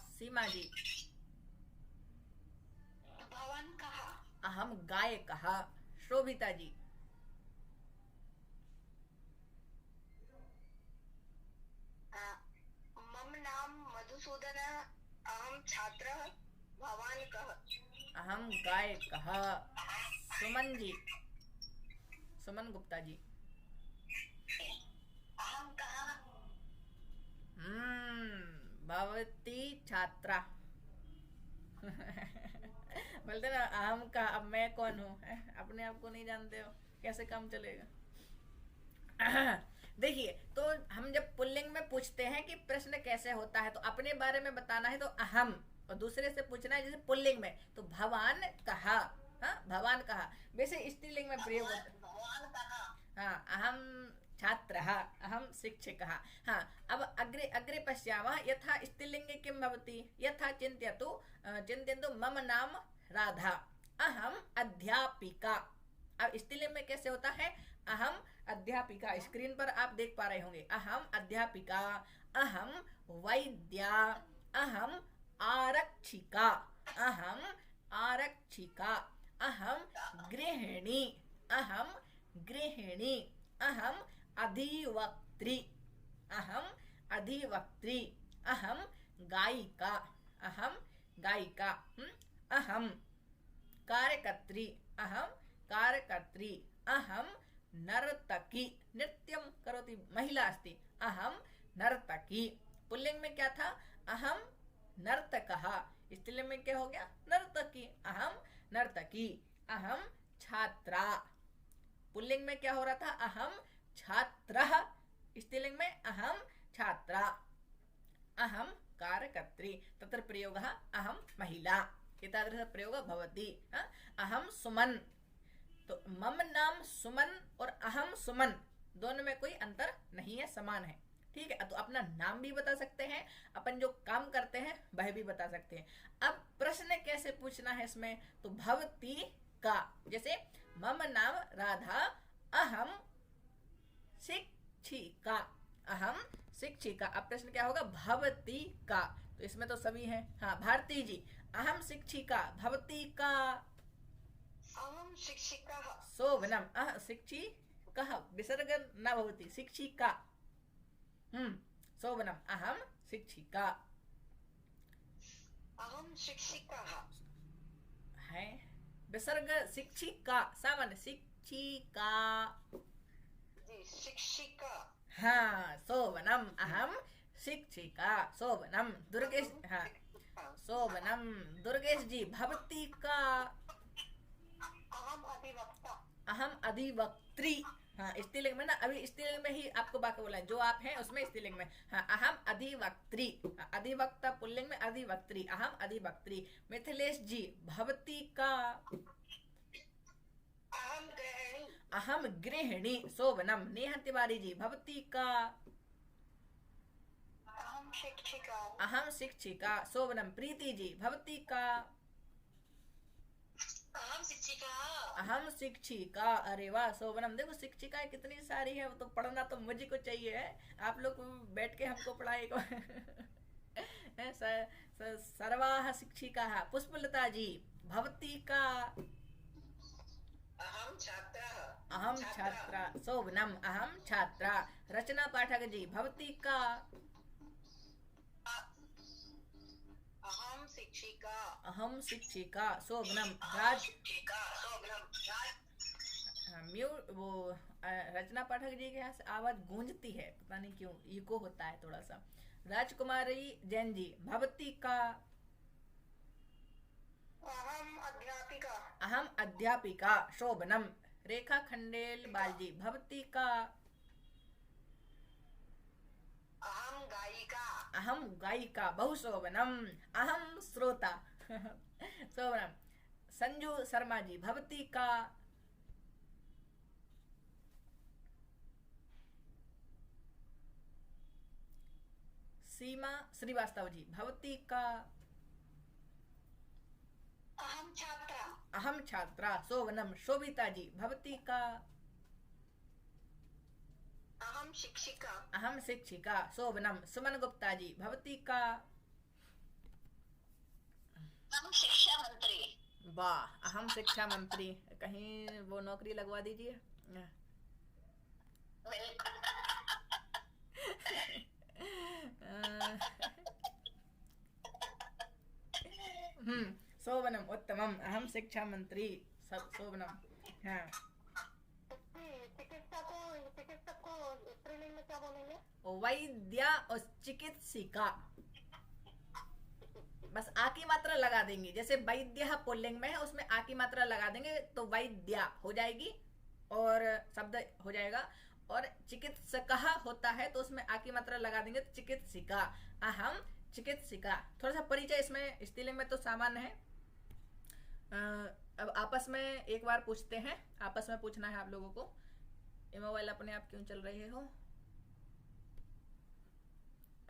सीमा जी। भवान् कः? अहम गायकः। शोभिता जी। मम नाम मधुसूदन, अहम छात्रः, भवान् कः? अहम गायकः। सुमन जी। सुमन गुप्ता जी। अहम कः? भवती छात्रा। बोलते ना अहम का, अब मैं कौन हूँ? अपने आप को नहीं जानते हो, कैसे काम चलेगा? देखिए, तो हम जब पुल्लिंग में पूछते हैं कि प्रश्न कैसे होता है, तो अपने बारे में बताना है तो अहम, और दूसरे से पूछना है जैसे पुल्लिंग में तो भवान कहा। हाँ, भवान कहा। वैसे स्त्रीलिंग में प्रयोग होता है। भवान् कः? हाँ, अहम छात्रः, अहम शिक्षकः। हाँ, अब अग्रे अग्रे पश्यामः। यथा स्त्रीलिंगे किं भवति? यथा चिन्तयन्तु मम नाम राधा, अहम अध्यापिका। अब स्त्रीलिंग में कैसे होता है? अहम अध्यापिका। स्क्रीन पर आप देख पा रहे होंगे। अहम अध्यापिका, अहम वैद्या, अहम आरक्षिका, अहम आरक्षिका, अहम गृहिणी, अहम गृहिणी, अहम अधिवक्त्री, अहम अधिवक्त्री, अहम गायिका, अहम गायिका, अहम कार्यकर्त्री, अहम कार्यकर्त्री, अहम नर्तकी। नृत्यं करोति महिला अस्ति। अहम नर्तकी। पुल्लिंग में क्या था? अहम नर्तकः। स्त्रीलिंग में क्या हो गया? नर्तकी। अहम नर्तकी। अहम छात्रा। पुल्लिंग में क्या हो रहा था? अहम छात्रः। स्त्रीलिंग में अहम छात्रा। अहम कार्यकर्त्री। तत्र प्रयोगः अहम महिला। एतादृशः प्रयोगः भवति। अहम सुमन। तो मम नाम सुमन और अहम सुमन, दोनों में कोई अंतर नहीं है, समान है। ठीक है, तो अपना नाम भी बता सकते हैं, अपन जो काम करते हैं वह भी बता सकते हैं। अब प्रश्न कैसे पूछना है इसमें? तो भवती का, जैसे मम नाम राधा, अहम शिक्षिका, अहम शिक्षिका। अब प्रश्न क्या होगा? भवती का। तो इसमें तो सभी हैं। हाँ, भारती जी। अहम शिक्षिका, भवती का। अहम शिक्षिकः। शोभनम। शिक्षिकः विसर्ग न भवति, शिक्षिका। शोभनम। अहम शिक्षिका। अहम शिक्षिकः है विसर्ग शिक्षिका, सामान्य शिक्षिका। जी, शिक्षिका। हाँ, शोभनम। अहम शिक्षिका। शोभनम। दुर्गेश। हाँ, शोभनम। दुर्गेश जी। भवती का। अहम अधिवक्ता। अहम अधिवक्त्री। हाँ, स्त्रीलिंग में ना, अभी स्त्रीलिंग में ही आपको वाक्य बोला है, जो आप हैं उसमें स्त्रीलिंग में। हाँ, अहम अधिवक्त्री। अधिवक्ता पुल्लिंग में, अधिवक्त्री। अहम अधिवक्त्री। मिथिलेश जी। भवती का। अहम गृहिणी। अहम गृहिणी। शोभनम। नेहा तिवारी जी। भवती का। अहम शिक्षिका। अहम शिक्षिका। शोभनम। प्रीति जी। भवती का। अहम शिक्षिका। अहम शिक्षिका। अरे वाह, शोभनम। देखो शिक्षिकाएं कितनी सारी है, वो तो पढ़ना तो मुझे को चाहिए है। आप लोग बैठ के हमको पढ़ाएगा। सर्वाः शिक्षिकाः। पुष्पलता जी। भवती का। अहम छात्रः। अहम छात्रा। शोभनम। अहम छात्रा। रचना पाठक जी। भवती का। अहम शिक्षिका। अहम शिक्षिका। शोभनम। राज। शिक्षिका। शोभनम। म्यूट वो रचना पाठक जी के यहाँ से आवाज गूंजती है, पता नहीं क्यों, इको होता है थोड़ा सा। राजकुमारी जैन जी। भवती का। अहम अध्यापिका। अहम अध्यापिका। शोभनम। रेखा खंडेल बाल जी। भवती का। अहम गायिका। अहम गायिका। बहु शोभनम। अहम श्रोता। शोभनम। संजू शर्मा जी। भवती का। सीमा श्रीवास्तव जी। भवती का। अहम छात्रा। अहम छात्रा। शोभनम। शोभिता जी। भवती का। अहम शिक्षिका। अहम शिक्षिका। शोभनम। सुमन गुप्ता जी, भवती का? हम शिक्षा मंत्री। वाह, अहम शिक्षा मंत्री। कहीं वो नौकरी लगवा दीजिए। शोभनम, उत्तमम। अहम शिक्षा मंत्री। सब शोभनम। हाँ, चिकित्सक को स्त्रीलिंग में क्या बोलेंगे? वैद्या और चिकित्सिका। बस आ की मात्रा लगा देंगे, जैसे वैद्य पुल्लिंग में है उसमें आ की मात्रा लगा देंगे तो वैद्या हो जाएगी और शब्द हो जाएगा। और चिकित्सक होता है तो उसमें आ की मात्रा लगा देंगे तो चिकित्सिका। अहम चिकित्सिका। थोड़ा सा परिचय इसमें स्त्रीलिंग में तो सामान्य है। अब आपस में एक बार पूछते हैं, आपस में पूछना है आप लोगों को। ये मोबाइल अपने आप क्यों चल रहे हो?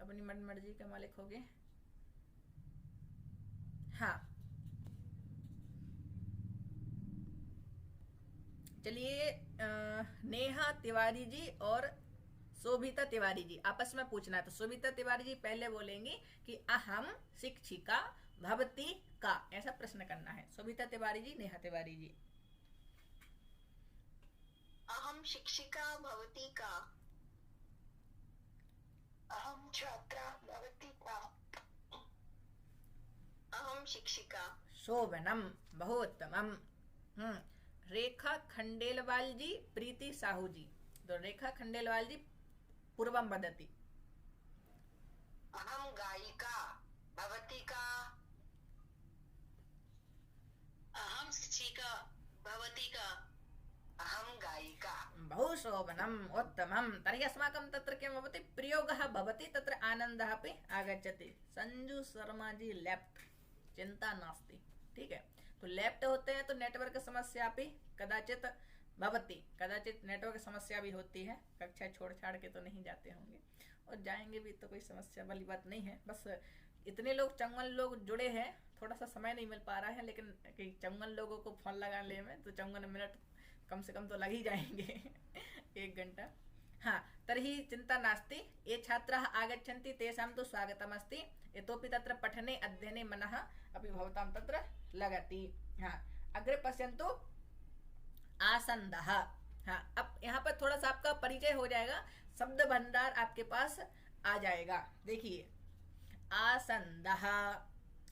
अपनी मन मर्जी के मालिक होगे। हाँ, चलिए, नेहा तिवारी जी और शोभिता तिवारी जी आपस में पूछना है। तो शोभिता तिवारी जी पहले बोलेंगी कि अहम शिक्षिका भवती का, ऐसा प्रश्न करना है। शोभिता तिवारी जी, नेहा तिवारी जी। अहम शिक्षिका भवती का। अहम छात्रा भवती का। अहम शिक्षिका। शोभनम, बहुत्तमम। रेखा खंडेलवाल जी, प्रीति साहू जी। तो रेखा खंडेलवाल जी, पूर्वम वदति। अहम गायिका भवती का। अहम शिक्षिका भवती का। अहम गायिका। बहु शोभनम, उत्तमम। तर्हि अस्माकं तत्र किं भवति? प्रयोगः भवति, तत्र आनन्दः अपि आगच्छति। संजू शर्मा जी, लेफ्ट। चिंता नास्ति, ठीक है। तो लेफ्ट होते हैं तो नेटवर्क समस्या भी कदाचित भवती, कदाचित नेटवर्क समस्या भी होती है। कक्षा छोड़ छाड़ के तो नहीं जाते होंगे, और जाएंगे भी तो कोई समस्या वाली बात नहीं है। बस इतने लोग चंगल लोग जुड़े हैं, थोड़ा सा समय नहीं मिल पा रहा है, लेकिन कि चंगल लोगों को फोन लगाने में तो 54 मिनट कम से कम तो लग ही जाएंगे 1 घंटा। हाँ, तर्हि चिंता नास्ति। ये छात्राः आगच्छन्ति तेषां तु स्वागतमस्ति। इतोपि तत्र पठने अध्ययने मनः अपि भवतां तत्र लगति। हाँ, अग्रे पश्यन्तु। आसन्दः। हाँ, अब यहाँ पर थोड़ा सा आपका परिचय हो जाएगा, शब्द भंडार आपके पास आ जाएगा। देखिए, आसन्दः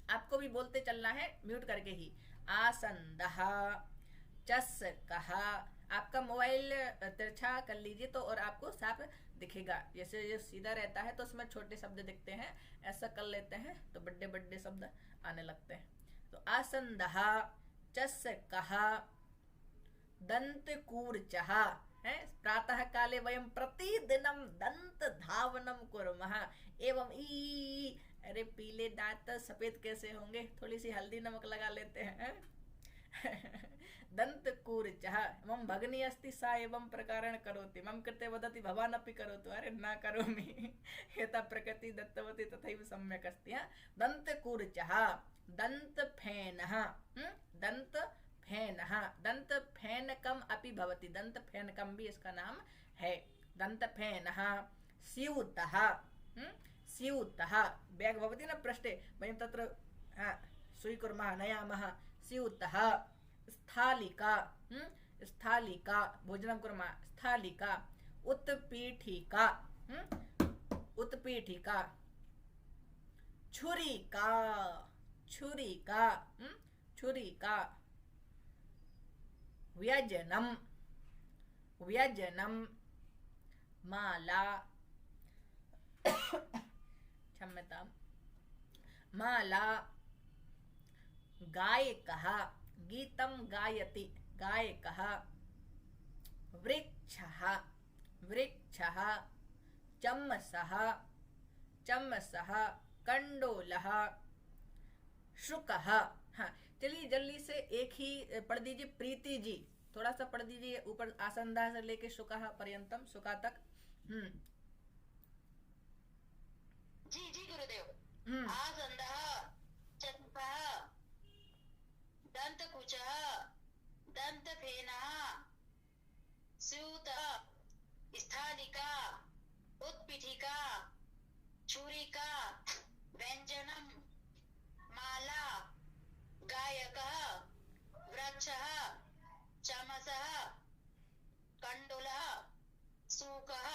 आपको भी बोलते चलना है म्यूट करके ही। आसन्दः। चस्कः। आपका मोबाइल तिरछा कर लीजिए तो और आपको साफ दिखेगा। जैसे ये सीधा रहता है तो उसमें छोटे शब्द दिखते हैं, ऐसा कर लेते हैं तो बड़े बड़े शब्द आने लगते हैं। तो आसन्दः, चस्कः, दन्तकूर्चः है। प्रातः काले वयं प्रतिदिनं दंत धावनम कुर्मः। एवं ई, अरे पीले दांत सफेद कैसे होंगे? थोड़ी सी हल्दी नमक लगा लेते हैं। दन्तकूर्चः। मम भगिनी अस्ति सा एवं प्रकारेण करोति, मम कृते वदति भवान् अपि करोतु। अरे न करोमि, यथा प्रकृति दत्तवती तथैव सम्यक् अस्ति। दन्तकूर्चः। दन्तफेनः। दन्तफेनः। दन्तफेनकम् अपि भवति, दन्तफेनकम् भी इसका नाम है। दन्तफेनः। स्यूतः। स्यूतः। बैग् भवति न पृष्ठे, वयं तत्र स्वीकुर्मः, नयामः। स्यूतः। स्थालिका। स्थालिका, भोजनं कुर्मः। स्थालिका। उत्पीठिका। उत्पीठिका। छुरिका। छुरिका। छुरिका। व्यजनम। व्यजनम। माला। क्षम्यतां। माला। गायकः। गीतं गायति, गायकः। वृक्षः। वृक्षः। चम्मसः। चम्मसः। कंडोलः। शुकः। हाँ, चलिए जल्दी से एक ही पढ़ दीजिए। प्रीति जी थोड़ा सा पढ़ दीजिए ऊपर, आसंदः से लेके शुकः पर्यंतम, शुका तक। जी जी गुरुदेव। आसंदः, चस्कः, दन्तकुचः, दन्तफेनः, स्यूतः, स्थालिका, चमसः, कंडुलः, सूकः।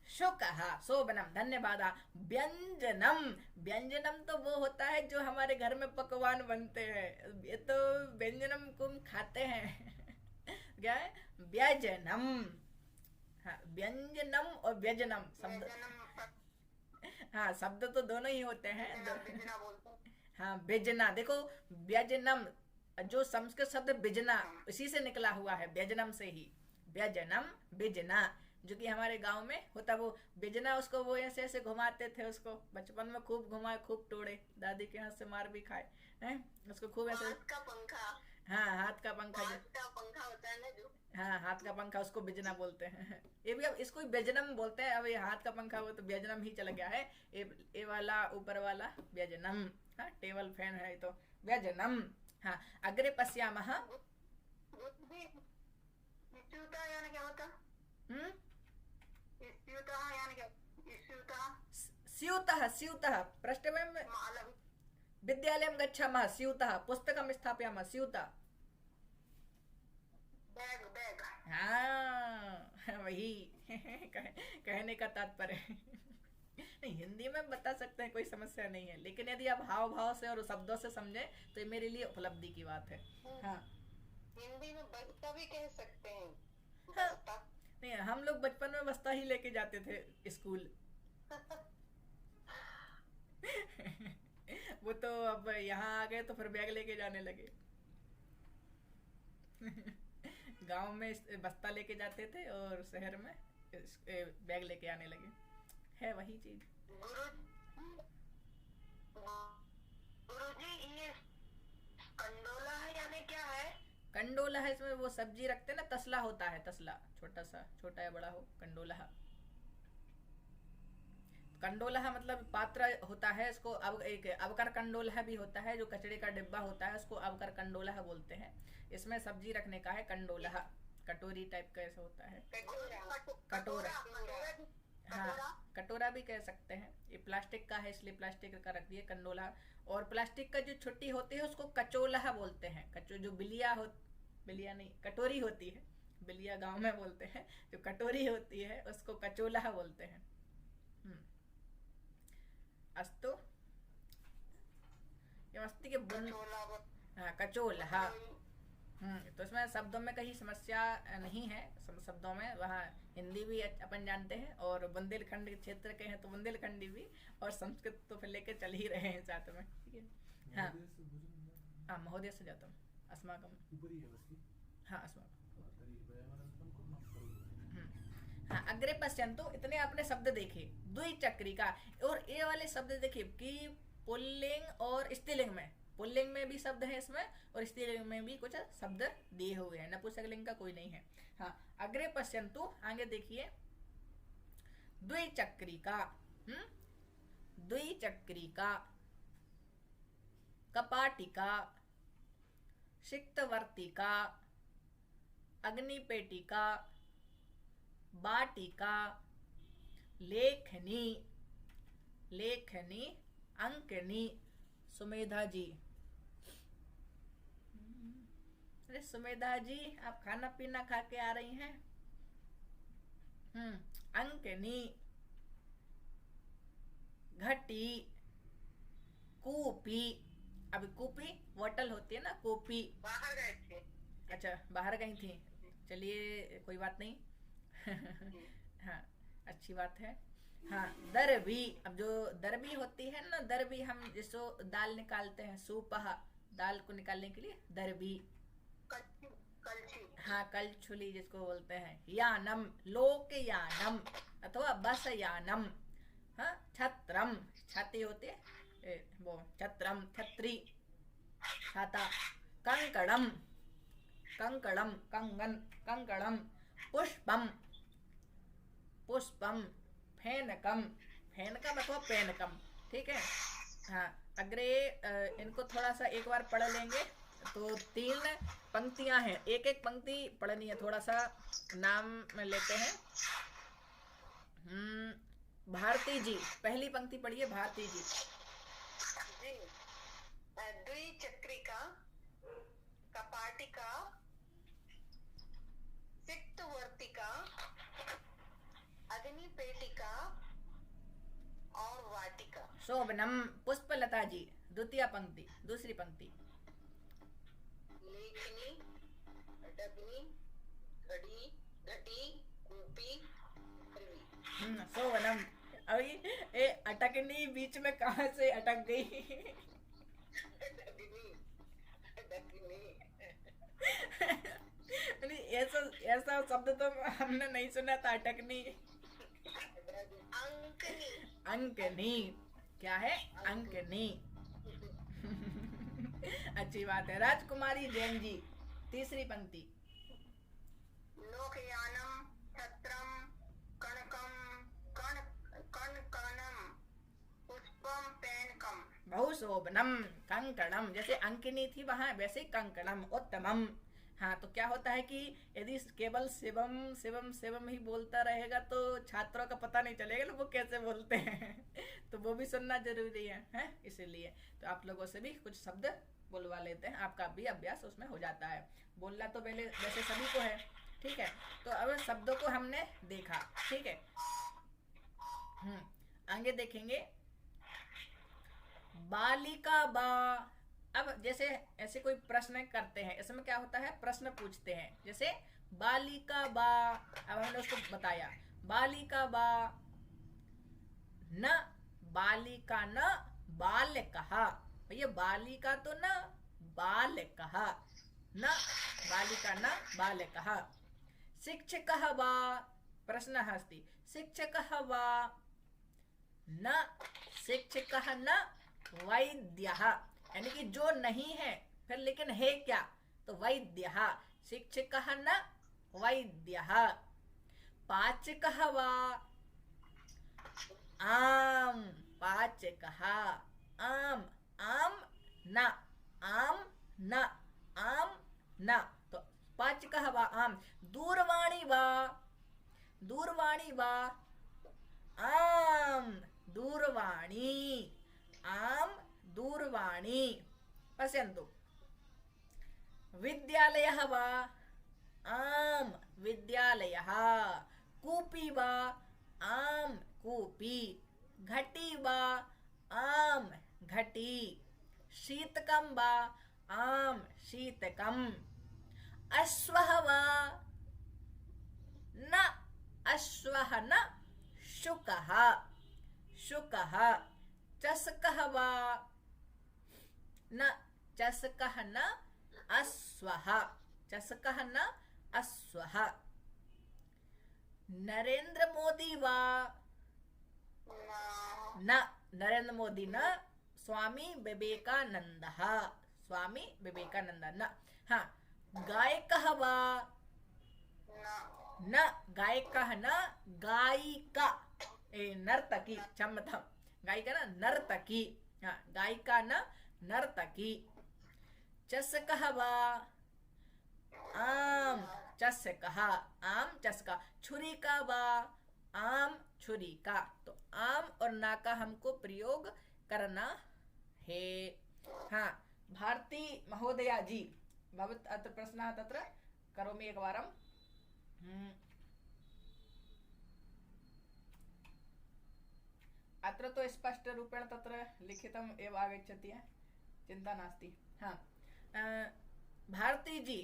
शुकः, शोभनम, धन्यवाद। व्यंजनम, व्यंजनम तो वो होता है जो हमारे घर में पकवान बनते हैं, ये तो व्यंजनम को हम खाते हैं। क्या है व्यंजनम? हाँ, व्यंजनम और व्यंजनम शब्द, हाँ शब्द तो दोनों ही होते हैं। हाँ व्यंजना, देखो व्यंजनम जो संस्कृत शब्द बिजना इसी से निकला हुआ है, व्यंजनम से ही। व्यंजनम बिजना, जो कि हमारे गांव में होता, वो बिजना, उसको वो ऐसे ऐसे घुमाते थे, उसको बचपन में खूब घुमाए, खूब तोड़े, दादी के हाथ से मार भी खाए हैं उसको खूब ऐसे। हाथ का पंखा। हाँ हाथ का पंखा, हाथ का पंखा होता है ना जो। हाँ हाथ का पंखा, उसको बिजना बोलते हैं। ये भी अब इसको व्यंजनम बोलते हैं। अब ये हाथ का पंखा वो तो व्यंजनम ही चला गया है। ए वाला ऊपर वाला व्यंजनम। हाँ टेबल फैन है तो व्यंजनम। हाँ अग्रे पश्यामः। यानी क्या होता? स्यूतः, स्यूतः पृष्ठवयं विद्यालयं गच्छामः, स्यूतः पुस्तकं स्थापयामः, स्यूतः। Bag, bag. हाँ वही कहने का तात्पर्य। नहीं हिंदी में बता सकते हैं, कोई समस्या नहीं है, लेकिन यदि आप हाव भाव से और शब्दों से समझे तो ये मेरे लिए उपलब्धि की बात है। हाँ हिंदी में बस्ता भी कह सकते हैं। हाँ। नहीं हम लोग बचपन में बस्ता ही लेके जाते थे स्कूल। वो तो अब यहाँ आ गए तो फिर बैग लेके जाने लगे। गांव में बस्ता लेके जाते थे और शहर में बैग लेके आने लगे, है वही चीज। गुरुजी ये कंडोला है यानी क्या है? कंडोला है, इसमें वो सब्जी रखते हैं ना, तसला होता है, तसला छोटा सा, छोटा या बड़ा हो, कंडोला। कंडोला मतलब पात्र होता है, इसको अब एक अवकर कंडोला भी होता है, जो कचड़े का डिब्बा होता है उसको अवकर कंडोला बोलते हैं। इसमें सब्जी रखने का है कंडोला, कटोरी टाइप का ऐसा होता है। कटोरा, हाँ कटोरा भी कह सकते हैं। ये प्लास्टिक का है इसलिए प्लास्टिक का रख दिए कंडोला। और प्लास्टिक का जो छोटी होती है उसको कचोला बोलते हैं। जो बिलिया बिलिया नहीं, कटोरी होती है, बिलिया गांव में बोलते हैं, जो कटोरी होती है उसको कचोला बोलते हैं। अस्तु मस्ती के हाँ कचोला। तो इसमें शब्दों में कहीं समस्या नहीं है, शब्दों में वहाँ हिंदी भी अपन जानते हैं, और बुंदेलखंड क्षेत्र के हैं तो बुंदेलखंडी भी, और संस्कृत तो फिर लेके चल ही रहे हैं साथ में। ठीक है। हाँ हाँ महोदय से जाता हूँ, अस्माकं, हाँ अस्माकं। हाँ अग्रे पश्यन्तु, इतने आपने शब्द देखे द्विचक्रिका। और ये वाले शब्द देखिए कि पुल्लिंग और स्त्रीलिंग में, पुल्लिंग में भी शब्द है इसमें और स्त्रीलिंग में भी कुछ शब्द दिए हुए हैं, नपुंसकलिंग का कोई नहीं है। हाँ अग्रे पश्यन्तु, आगे देखिए द्विचक्रिका। द्विचक्रिका, कपाटिका, सिक्तवर्तिका, अग्निपेटिका, बाटिका, लेखनी, लेखनी, अंकनी। सुमेधा जी, अरे सुमेधा जी आप खाना पीना खा के आ रही हैं। अंकनी, घटी, कूपी। अब कूपी बोतल होती है ना, कूपी। बाहर गए थे। अच्छा बाहर गई थी, चलिए कोई बात नहीं। हाँ अच्छी बात है। हाँ दरबी, अब जो दरबी होती है ना, दरबी हम जिसको दाल निकालते हैं, सूपहा, दाल को निकालने के लिए दरबी। हाँ कलछुली जिसको बोलते हैं। यानम, लोक यानम अथवा बस यानम। हाँ छत्रम, छाती होती है वो, छत्रम, छत्री, छाता। कंकड़म, कंकड़म, कंगन, कंकड़म। पुष्पम, पुष्पम। फेनकम, फेनकम अथवा पेनकम। ठीक है। हाँ अग्रे इनको थोड़ा सा एक बार पढ़ लेंगे। तो 3 पंक्तियां हैं, एक एक पंक्ति पढ़नी है, थोड़ा सा नाम में लेते हैं। भारती जी पहली पंक्ति पढ़िए, भारती जी। द्विचक्रिका, कपाटिका, पेटिका, अग्नि पेटिका और वाटिका। शोभनम। पुष्पलता जी, द्वितीय पंक्ति, दूसरी पंक्ति। लेखनी, डगनी, घड़ी, घटी, कूपी, खरवी। शोभनम। अभी ए अटकनी बीच में कहाँ से अटक गई? नहीं, ऐसा शब्द तो हमने नहीं सुना था, अटकनी। अंकनी। अंकनी क्या है? अंकनी। अच्छी बात है। राजकुमारी जैन जी, तीसरी पंक्ति। लोकयानम, छत्रम, कणकम, कणकनम, पुष्पम, पैनकम। बहुशोभनम। कंकणम, जैसे अंकिनी थी वहां, वैसे कंकणम। उत्तमम। हाँ, तो क्या होता है कि यदि केवल शिवम शिवम शिवम ही बोलता रहेगा तो छात्रों का पता नहीं चलेगा ना वो कैसे बोलते हैं। तो वो भी सुनना जरूरी है? इसीलिए तो आप लोगों से भी कुछ शब्द बुलवा लेते हैं, आपका भी अभ्यास उसमें हो जाता है। बोलना तो पहले वैसे सभी को है, ठीक है। तो अब शब्दों को हमने देखा, ठीक है। आगे देखेंगे। बालिका बा। अब जैसे ऐसे कोई प्रश्न करते हैं, इसमें क्या होता है, प्रश्न पूछते हैं। जैसे बालिका बा, अब हमने उसको बताया बालिका बा न, बालिका न बाल कहा। भैया बालिका तो न बाल कहा, न बालिका न बाल कहा। शिक्षक वा, प्रश्न अस्ति, शिक्षक वा न, शिक्षक न वैद्यः, यानी कि जो नहीं है फिर लेकिन है क्या, तो वैद्यः। शिक्षकः न वैद्यः। पाचकः वा आम, पाचकः आम, आम न, आम न, आम न, तो पाचकः वा आम। दूरवाणी वा, दूरवाणी वा आम, दूरवाणी, आम दूरवाणी। पश्यन्तु। विद्यालयः वा आम, विद्यालयः। कूपी वा आम, कूपी। घटी वा आम, घटी। शीतकं वा आम, शीतकम्। अश्वः वा न, अश्वः न, शुकः, शुकः। चषकः वा न, चषकः न अश्वः, चषकः न अश्वः। नरेंद्र मोदी वा न, नरेंद्र मोदी न, स्वामी विवेकानंदः, स्वामी विवेकानंद न। हाँ, गायकः वा न, गायकः न, गायिका, नर्तकी, क्षम्यतां, गायिका न नर्तकी। हाँ, गायिका न नर्तकी। चषकः वा आम, चषकः, आम चषका। छुरिका वा आम, छुरिका। तो आम और ना का हमको प्रयोग करना है। हाँ, भारती महोदया जी, भवत् अत्र प्रश्नः तत्र करोमि एकवारम्। अत्र तो स्पष्ट रूपेण तत्र लिखितम् एव आगच्छति, चिंता नास्ति। हाँ, भारती जी,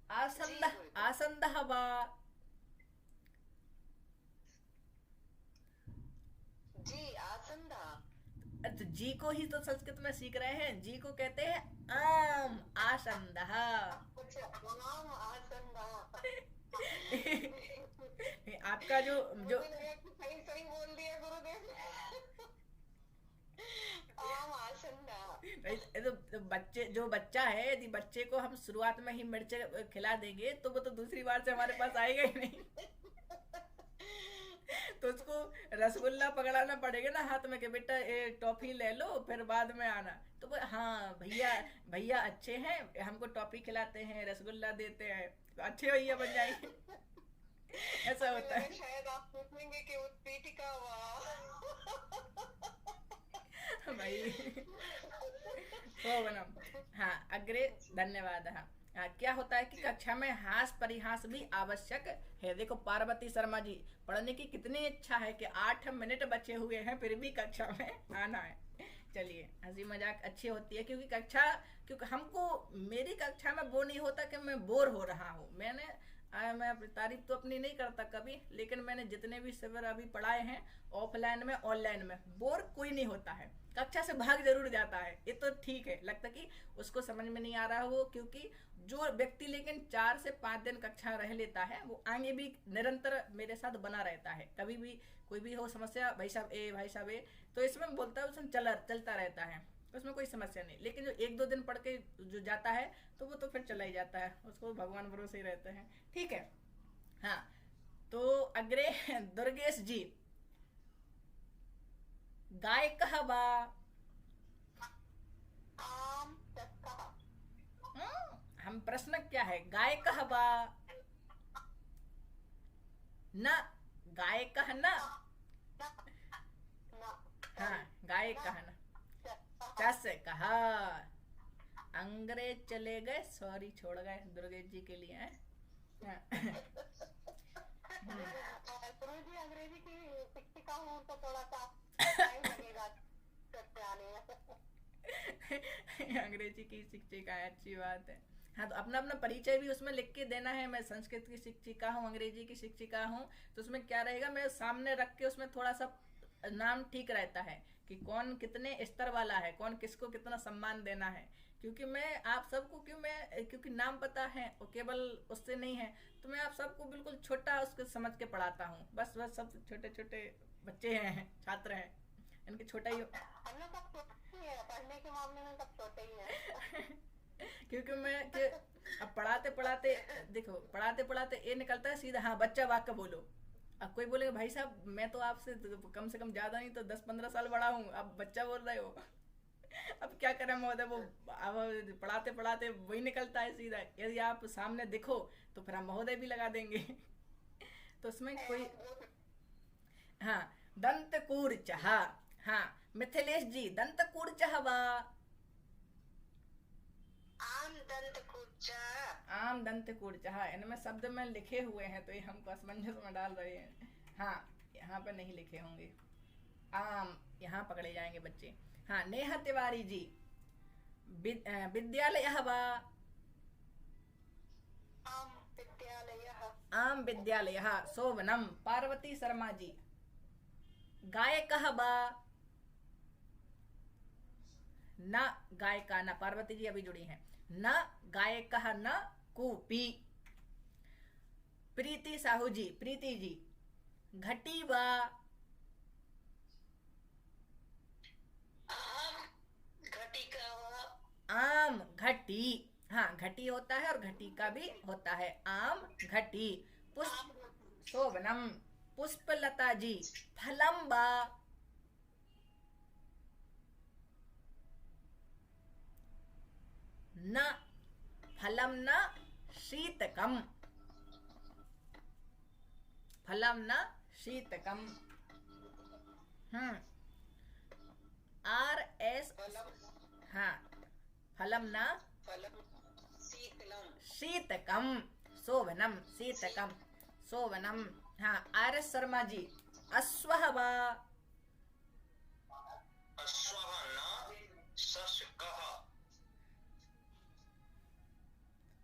आसन्दः, आसन्दः वा जी, आसंदा। तो जी को ही तो संस्कृत में सीख रहे हैं, जी को कहते हैं आम, आसन्दः। आम, आसंदा। आपका जो सही सही बोल दिया गुरुदेव। आम, आसंदा। तो बच्चे, जो बच्चा है, यदि बच्चे को हम शुरुआत में ही मिर्च खिला देंगे तो वो तो दूसरी बार से हमारे पास आएगा ही नहीं। तो उसको रसगुल्ला पकड़ाना पड़ेगा ना हाथ में कि बेटा ये टॉफी ले लो फिर बाद में आना। तो वो हाँ भैया, भैया अच्छे हैं, हमको टॉफी खिलाते हैं, रसगुल्ला देते हैं, तो अच्छे भैया बन जाएंगे। ऐसा होता है। शायद आप पूछेंगे कि उत्पीठिका भाई शोभनम। हाँ, अग्रे धन्यवादः। क्या होता है कि कक्षा में हास परिहास भी आवश्यक है। देखो पार्वती शर्मा जी, पढ़ने की कितनी इच्छा है कि 8 मिनट बचे हुए हैं फिर भी कक्षा में आना है। चलिए, हंसी मजाक अच्छी होती है क्योंकि कक्षा, क्योंकि हमको मेरी कक्षा में वो नहीं होता कि मैं बोर हो रहा हूँ। मैं अपनी तारीफ तो अपनी नहीं करता कभी, लेकिन मैंने जितने भी शिविर अभी पढ़ाए हैं ऑफलाइन में ऑनलाइन में, बोर कोई नहीं होता है। कक्षा से भाग जरूर जाता है, ये तो ठीक है, लगता कि उसको समझ में नहीं आ रहा वो, क्योंकि जो व्यक्ति लेकिन 4 से 5 दिन कक्षा रह लेता है वो आगे भी निरंतर मेरे साथ बना रहता है। कभी भी कोई भी हो समस्या, भाई साहब ए भाई साहब ए, तो इसमें बोलता है उसमें चलता रहता है, उसमें कोई समस्या नहीं। लेकिन जो 1-2 दिन पढ़ के जो जाता है तो वो तो फिर चला ही जाता है, उसको भगवान भरोसे ही रहते हैं। ठीक है। हाँ, तो अग्रे दुर्गेश जी, गाय कहवा। हम प्रश्न क्या है, गाय कहवा न, गाय कह न। हाँ, गाय कह न, चस कहा। अंग्रेज चले गए, सॉरी छोड़ गए दुर्गेश जी के लिए। हाँ। गुरुजी अंग्रेजी की शिक्षिका हूँ तो थोड़ा सा टाइम लगेगा आने में। अंग्रेजी की शिक्षिका है, अच्छी बात है। हाँ, तो अपना अपना परिचय भी उसमें लिख के देना है, मैं संस्कृत की शिक्षिका हूँ, अंग्रेजी की शिक्षिका हूँ। तो उसमें क्या रहेगा, मैं सामने रख के उसमें थोड़ा सा नाम ठीक रहता है कि कौन कितने स्तर वाला है, कौन किसको कितना सम्मान देना है। क्योंकि मैं आप सबको क्योंकि नाम पता है और केवल उससे नहीं है, तो मैं आप सबको बिल्कुल छोटा उसको समझ के पढ़ाता हूँ। बस सब छोटे छोटे बच्चे हैं, छात्र हैं, इनके छोटा ही हम लोग सब छोटे ही हैं, पढ़ने के मामले में सब छोटे ही हैं। क्योंकि मैं अब पढ़ाते पढ़ाते ये निकलता है सीधा, हाँ बच्चा वाक्य बोलो। अब कोई बोलेगा भाई साहब मैं तो आपसे कम से कम ज्यादा नहीं तो 10-15 साल बड़ा हूँ, आप बच्चा बोल रहे हो। अब क्या करें महोदय, वो अब पढ़ाते पढ़ाते वही निकलता है सीधा। यदि आप सामने दिखो तो फिर हम महोदय भी लगा देंगे। तो उसमें कोई, हाँ, दंत कूर चाहा। हाँ, मिथिलेश जी, दंत कूर चाहवा। आम दंत कूर्चा, इनमें शब्द में लिखे हुए हैं तो ये हमको असमंजस में डाल रहे हैं। हाँ, यहाँ पे नहीं लिखे होंगे, आम यहाँ पकड़े जाएंगे बच्चे। हाँ, नेहा तिवारी जी, विद्यालय वा। आम विद्यालय शोभनम। पार्वती शर्मा जी, गायक वा। न गायिका न, पार्वती जी अभी जुड़ी हैं। न गायक न कूपी। प्रीति साहू जी, प्रीति जी, घटी वा। आम घटी। हाँ, घटी होता है और घटी का भी होता है, आम घटी। पुष्प शोभनम। पुष्पलता जी, फलम वा। न फलम न शीतकम। फलम न शीतकम। RS। हाँ, फलम न शीतकम। शोभनम, शीतकम, शोभनम। हाँ, RS शर्मा जी, अश्वः वा।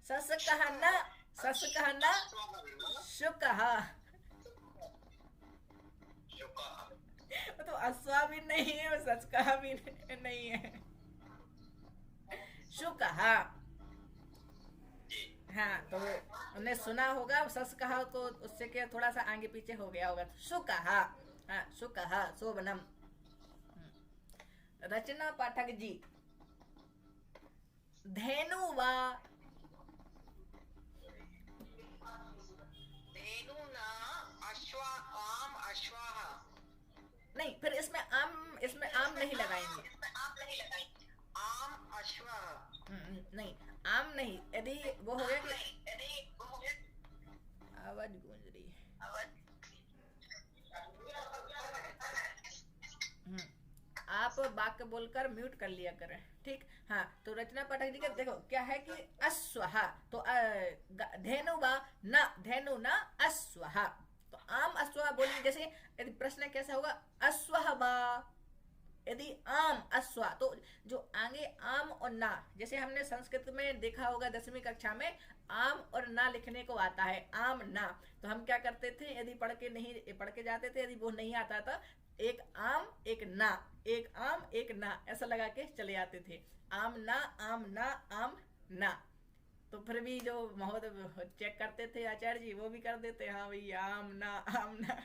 ससकः न, ससकः न शुकः। तो अश्वा भी नहीं है और ससकः भी नहीं है, शुकः। हाँ, तो उन्हें सुना होगा ससकः, तो उससे क्या थोड़ा सा आगे पीछे हो गया होगा, शुकः। हाँ, शुकः, शोभनम। रचना पाठक जी, धेनु वा। नहीं, फिर इसमें आम नहीं लगाएंगे। आम अश्वः। नहीं, आम नहीं। यदि वो हो गया कि आवाज गूंज रही है। आप वाक्य वाक्य बोलकर म्यूट कर लिया करें, ठीक। हाँ, तो रचना पाठक जी का देखो क्या है कि अश्वः, तो धेनु वा न, धेनु न अश्वः, तो आम अश्वः बोलेंगे। जैसे यदि प्रश्न कैसा होगा, अश्वः वा, यदि आम अश्व, तो जो आगे आम और ना, जैसे हमने संस्कृत में देखा होगा 10वीं कक्षा में, आम और ना लिखने को आता है, आम ना, तो हम क्या करते थे, यदि पढ़ के जाते थे, यदि वो नहीं आता था, एक आम एक ना, एक आम एक ना, ऐसा लगा के चले आते थे, आम ना आम ना आम ना। तो फिर भी जो महोदय चेक करते थे आचार्य जी, वो भी कर देते, हाँ भाई आम ना आम ना।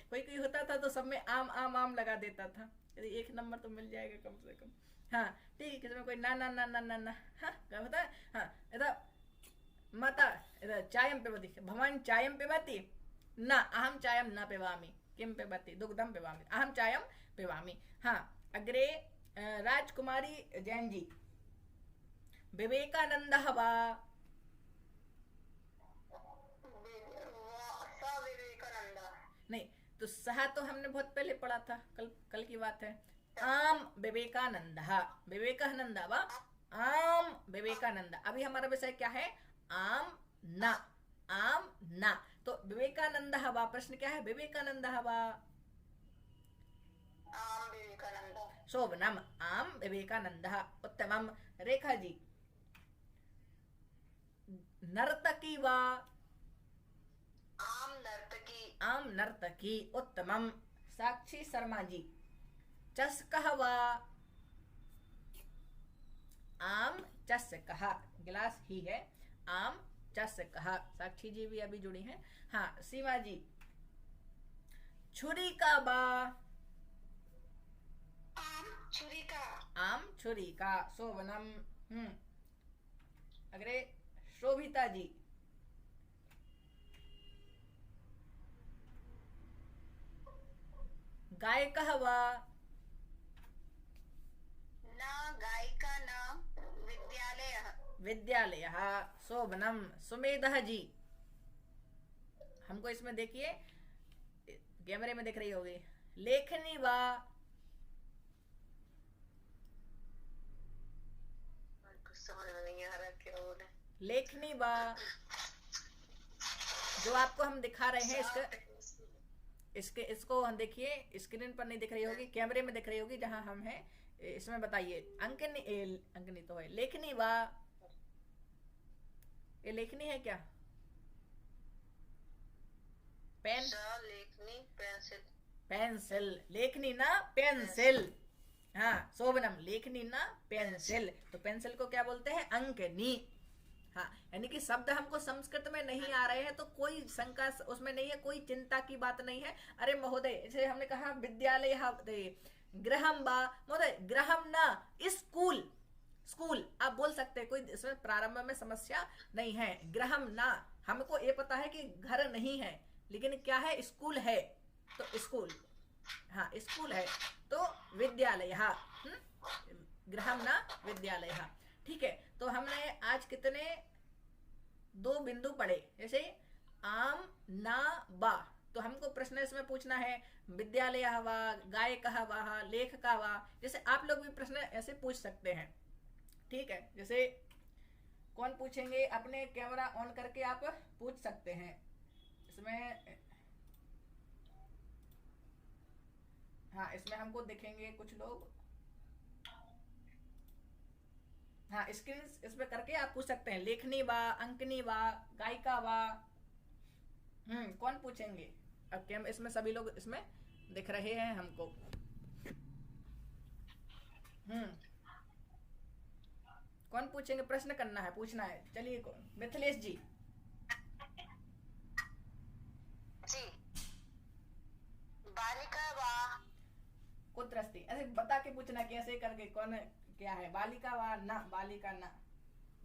कोई कोई होता था तो सब में आम आम आम लगा देता था, यदि 1 नंबर तो मिल जाएगा कम से कम। हाँ ठीक है, किसी में कोई ना ना ना ना ना ना, हाँ क्या होता है। हाँ इधर माता इधर चायम पिबति, भवान चायम पिबति न, अहम चायम न पिबामि, किम पिबति, दुग्धम पिबामि, अहम चायम पिबामि। हाँ अग्रे राजकुमारी जैन जी, विवेकानंदः वा, नहीं तो सहा तो हमने बहुत पहले पढ़ा था, कल की बात है। आम विवेकानंद, विवेकानंद वा आम विवेकानंद, अभी हमारा विषय क्या है, आम ना, आम ना, तो विवेकानंद वा, प्रश्न क्या है, विवेकानंद वा, आम विवेकानंद, शोभनम, आम विवेकानंद, उत्तमम। रेखा जी, नर्तकी वा, आम नर्तकी, आम नर्तकी, उत्तमम। साक्षी शर्मा जी, चस्कः वा, आम चस्कः, गिलास ही है, आम चस्कः, साक्षी जी भी अभी जुड़ी हैं। हाँ सीमा जी, छुरिका वा, आम छुरिका, आम छुरिका, शोभनम। अग्रे शोभिता जी, गायकः वा, न गायिका न विद्यालयः, विद्यालयः, शोभनम। सुमेधः जी, हमको इसमें देखिए कैमरे में दिख रही होगी, लेखनी वा, समझ नहीं आ रहा क्या बोले, लेखनी वा, जो आपको हम दिखा रहे हैं इसको हम देखिए, स्क्रीन पर नहीं दिख रही होगी, कैमरे में दिख रही होगी जहां हम हैं, इसमें बताइए। अंकनी तो है, लेखनी वा, ये लेखनी है क्या, पेन, लेखनी पेंसिल, पेंसिल, लेखनी ना पेंसिल। हाँ शोभनम, लेखनी ना पेंसिल, तो पेंसिल को क्या बोलते हैं, अंकनी। हाँ यानी कि शब्द हमको संस्कृत में नहीं आ रहे हैं तो कोई शंका उसमें नहीं है, कोई चिंता की बात नहीं है। अरे महोदय, जैसे हमने कहा विद्यालय, गृहम बा, महोदय गृहम ना स्कूल, स्कूल आप बोल सकते हैं, कोई इसमें प्रारंभ में समस्या नहीं है। गृहम ना, हमको ये पता है कि घर नहीं है, लेकिन क्या है, स्कूल है, तो स्कूल, हाँ स्कूल है, तो विद्यालय, गृहम ना विद्यालय। ठीक है, तो हमने आज कितने 2 बिंदु पढ़े, जैसे आम ना बा, तो हमको प्रश्न इसमें पूछना है विद्यालय वा, गायकः वा, लेखका वा, जैसे आप लोग भी प्रश्न ऐसे पूछ सकते हैं। ठीक है, जैसे कौन पूछेंगे, अपने कैमरा ऑन करके आप पूछ सकते हैं इसमें। हाँ इसमें हमको दिखेंगे कुछ लोग, हाँ स्क्रीन इसमें करके आप पूछ सकते हैं, लेखनी वा, अंकनी वा, गायिका वा। कौन पूछेंगे, अब क्या इसमें सभी लोग इसमें दिख रहे हैं हमको। कौन पूछेंगे, प्रश्न करना है, पूछना है, चलिए मिथिलेश जी। जी, बालिका वा, कुत्रस्ति, ऐसे बता के पूछना कैसे करके, कौन है क्या है, बालिका वा ना, बालिका ना,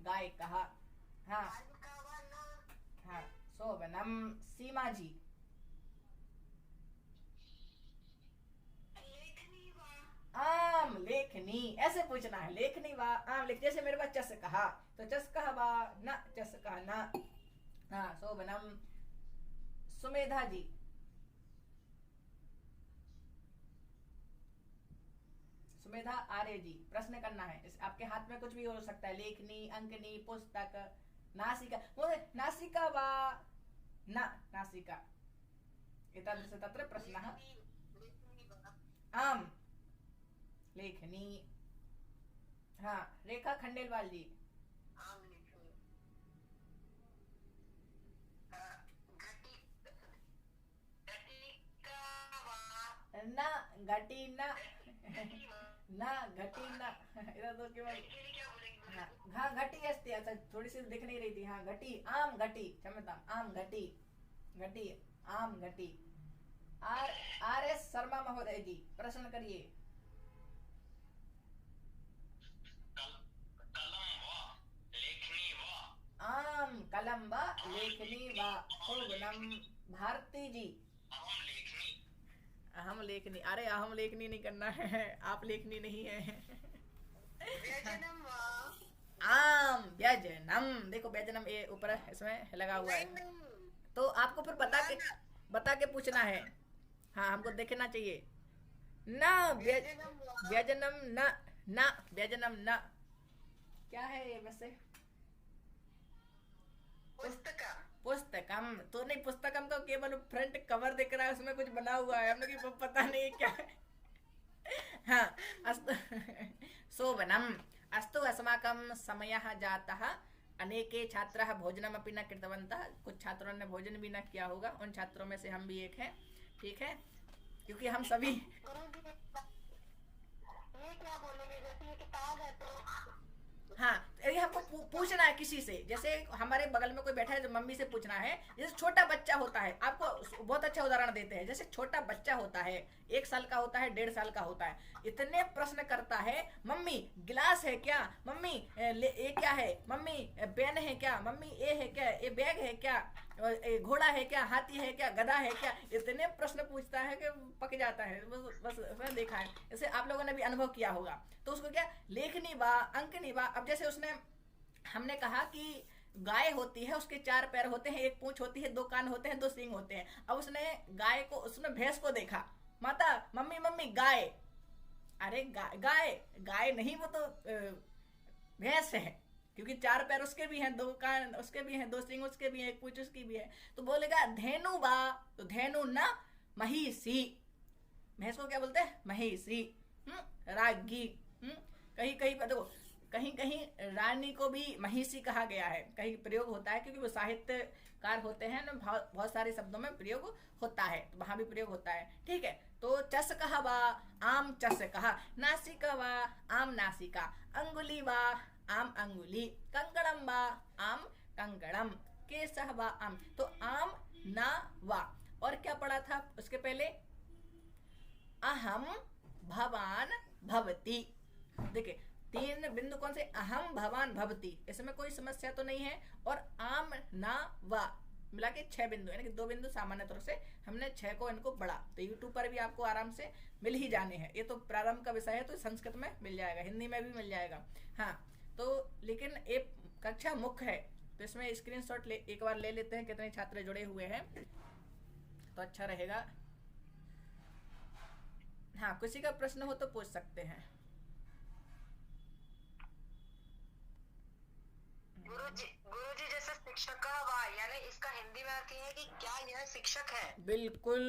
गायिका। हाँ बालिका वा न, हाँ शोभनम। सीमा जी, लेखनी वा, आम लेखनी, ऐसे पूछना है, लेखनी वा आम लेख, जैसे मेरे पास चस कहा, तो चस कहा वा ना, चस कहा ना। हाँ शोभनम। सुमेधा जी, सुमेधा आर्य जी, प्रश्न करना है। आपके हाथ में कुछ भी हो सकता है, लेखनी, अंकनी, पुस्तक, नासिका। बोले नासिका वा न नासिका, एतादृश तत्र प्रश्नः। आम लेखनी। हाँ, रेखा खंडेलवाल जी। न घटी न न घटी न इधर तो केवल हाँ घटी अस्ति। अच्छा, थोड़ी सी दिख नहीं रही थी। हाँ घटी, आम घटी, क्षम्यताम, आम घटी, घटी आम घटी। आर एस शर्मा महोदय जी, प्रश्न करिए। आम कलम व लेखनी व शोभनम। भारती जी, अहम लेखनी। अरे अहम लेखनी नहीं करना है, आप लेखनी नहीं है। आम व्यजनम, देखो व्यजनम ये ऊपर इसमें लगा हुआ है, तो आपको फिर बता के पूछना है। हाँ, हमको देखना चाहिए। न व्यजनम न व्यजनम न क्या है ये वैसे? पुस्तकम तो नहीं, पुस्तकम तो केवल फ्रंट कवर दिख रहा है, उसमें कुछ बना हुआ है, हम लोग पता नहीं क्या है। हाँ, अस्तु शोभनम। अस्तु अस्माकं समयः जातः। अनेके छात्राः भोजनमपि न कृतवन्तः। कुछ छात्रों ने भोजन भी न किया होगा, उन छात्रों में से हम भी एक हैं। ठीक है, क्योंकि हम सभी ये क्या बोलेंगे, जैसे ये किताब है तो हाँ, ये हमको पूछना है किसी से। जैसे हमारे बगल में कोई बैठा है, जो मम्मी से पूछना है। जैसे छोटा बच्चा होता है, आपको बहुत अच्छा उदाहरण देते हैं। जैसे छोटा बच्चा होता है, 1 साल का होता है, 1.5 साल का होता है, इतने प्रश्न करता है। मम्मी गिलास है क्या, मम्मी ये क्या है, मम्मी पेन है क्या, मम्मी ये है क्या, ये बैग है क्या, घोड़ा है क्या, हाथी है क्या, गधा है क्या, इतने प्रश्न पूछता है कि पक जाता है। बस देखा है, जैसे आप लोगों ने भी अनुभव किया होगा। तो उसको क्या लेखनी बा, अंकनी बा। अब जैसे हमने कहा कि गाय होती है, उसके 4 पैर होते हैं, 1 पूंछ होती है, 2 कान होते हैं, 2 सींग होते हैं। अब उसने भैंस को देखा। माता, मम्मी मम्मी गाय। अरे गाय नहीं, वो तो भैंस है, क्योंकि 4 पैर उसके भी हैं, 2 कान उसके भी हैं, 2 सींग उसके भी हैं, 1 पूंछ उसकी भी है। तो बोलेगा धेनु बा, तो धेनु ना महिषी। भैंस को क्या बोलते हैं? महिषी। रागी। कहीं कहीं पर देखो, कहीं रानी को भी महिषी कहा गया है, कहीं प्रयोग होता है, क्योंकि वो साहित्यकार होते हैं ना, बहुत सारे शब्दों में प्रयोग होता है, तो वहां भी प्रयोग होता है। ठीक है, तो चस कहा वा, आम चस कहा। नासिका वा, आम नासिका। अंगुली वा, आम अंगुली। कंकड़म वा, आम कंकड़म। केसह वा, आम। तो आम ना वा। और क्या पढ़ा था उसके पहले? अहम भवान भवती। देखिए 3 बिंदु कौन से? अहम भवान भवती, इसमें कोई समस्या तो नहीं है। और आम ना वा मिला के 6 बिंदु, यानी कि 2 बिंदु सामान्य तौर से हमने 6 को इनको बढ़ा। तो यूट्यूब पर भी आपको आराम से मिल ही जाने हैं। ये तो प्रारंभ का विषय है, तो संस्कृत में मिल जाएगा, हिंदी में भी मिल जाएगा। हाँ, तो लेकिन एक कक्षा मुख्य है, तो इसमें स्क्रीनशॉट एक बार ले लेते हैं कितने छात्र जुड़े हुए हैं, तो अच्छा रहेगा। हाँ, किसी का प्रश्न हो तो पूछ सकते हैं। गुरुजी जैसे शिक्षक का वा, यानी इसका हिंदी में अर्थ है कि क्या यह शिक्षक है? बिल्कुल।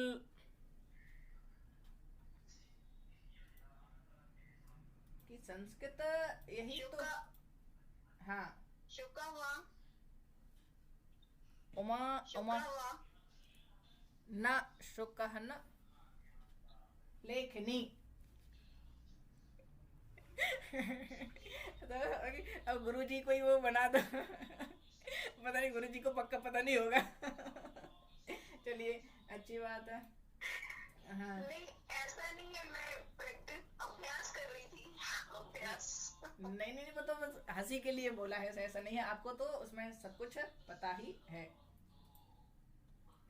कि संस्कृत यही तो। हाँ, शुका हुआ, उमा उमा न शुक न लेखनी। तो अब गुरुजी को ही वो बना दो। पता नहीं, गुरुजी को पक्का पता नहीं होगा। चलिए, अच्छी बात है। हाँ, नहीं ऐसा नहीं है, मैं प्रैक्टिस अभ्यास कर रही थी, अभ्यास। नहीं, वो तो बस हंसी के लिए बोला है, ऐसा नहीं है। आपको तो उसमें सब कुछ पता ही है।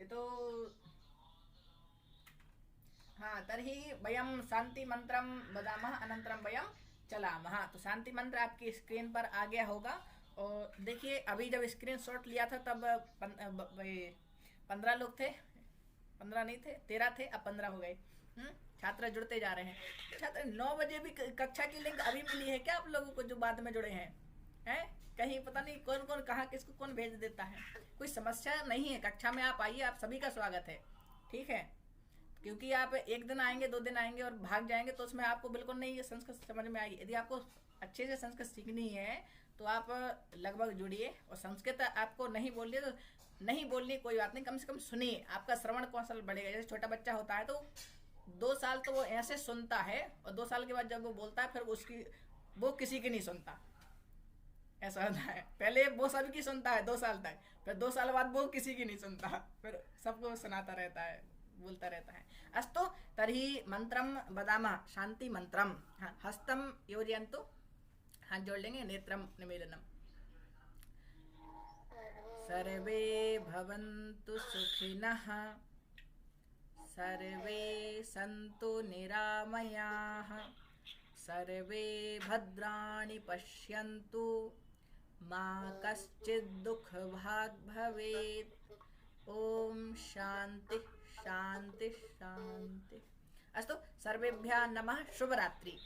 ये तो हाँ, तर्हि वयं शांति मंत्रम वदामः अनंतरम वयं चलामः। तो शांति मंत्र आपकी स्क्रीन पर आ गया होगा। और देखिए, अभी जब स्क्रीनशॉट लिया था तब 15 लोग थे, 15 नहीं थे, 13 थे, अब 15 हो गए। छात्र जुड़ते जा रहे हैं। छात्र 9 बजे भी कक्षा की लिंक अभी मिली है क्या आप लोगों को जो बाद में जुड़े हैं? हैं कहीं पता नहीं कौन कौन कहाँ किसको कौन भेज देता है। कोई समस्या नहीं है, कक्षा में आप आइए, आप सभी का स्वागत है, ठीक है। क्योंकि आप एक दिन आएंगे 2 दिन आएंगे और भाग जाएंगे तो उसमें आपको बिल्कुल नहीं ये संस्कृत समझ में आएगी। यदि आपको अच्छे से संस्कृत सीखनी है तो आप लगभग जुड़िए, और संस्कृत आपको नहीं बोलिए तो नहीं बोलनी कोई बात नहीं, कम से कम सुनिए, आपका श्रवण कौशल बढ़ेगा। जैसे छोटा बच्चा होता है तो 2 साल तो वो ऐसे सुनता है, और 2 साल के बाद जब वो बोलता है फिर वो किसी की नहीं सुनता, ऐसा होता है। पहले वो सभी की सुनता है 2 साल तक, फिर 2 साल बाद वो किसी की नहीं सुनता, फिर सबको सुनाता रहता है, बोलता रहता है। अस्तु तर्हि मंत्रम वदामः, शांति मंत्रम। हाँ, हस्तम योजयन्तु, हाथ जोड़ लेंगे, नेत्रम निमीलनम। सर्वे भवन्तु सुखिनः, सर्वे सन्तु निरामयाः, सर्वे भद्राणि पश्यन्तु, मा कश्चित् दुःखभाग् भवेत्। ओम शांति शांति शांति। अस्तु सर्वेभ्यः नमः, शुभ रात्रि।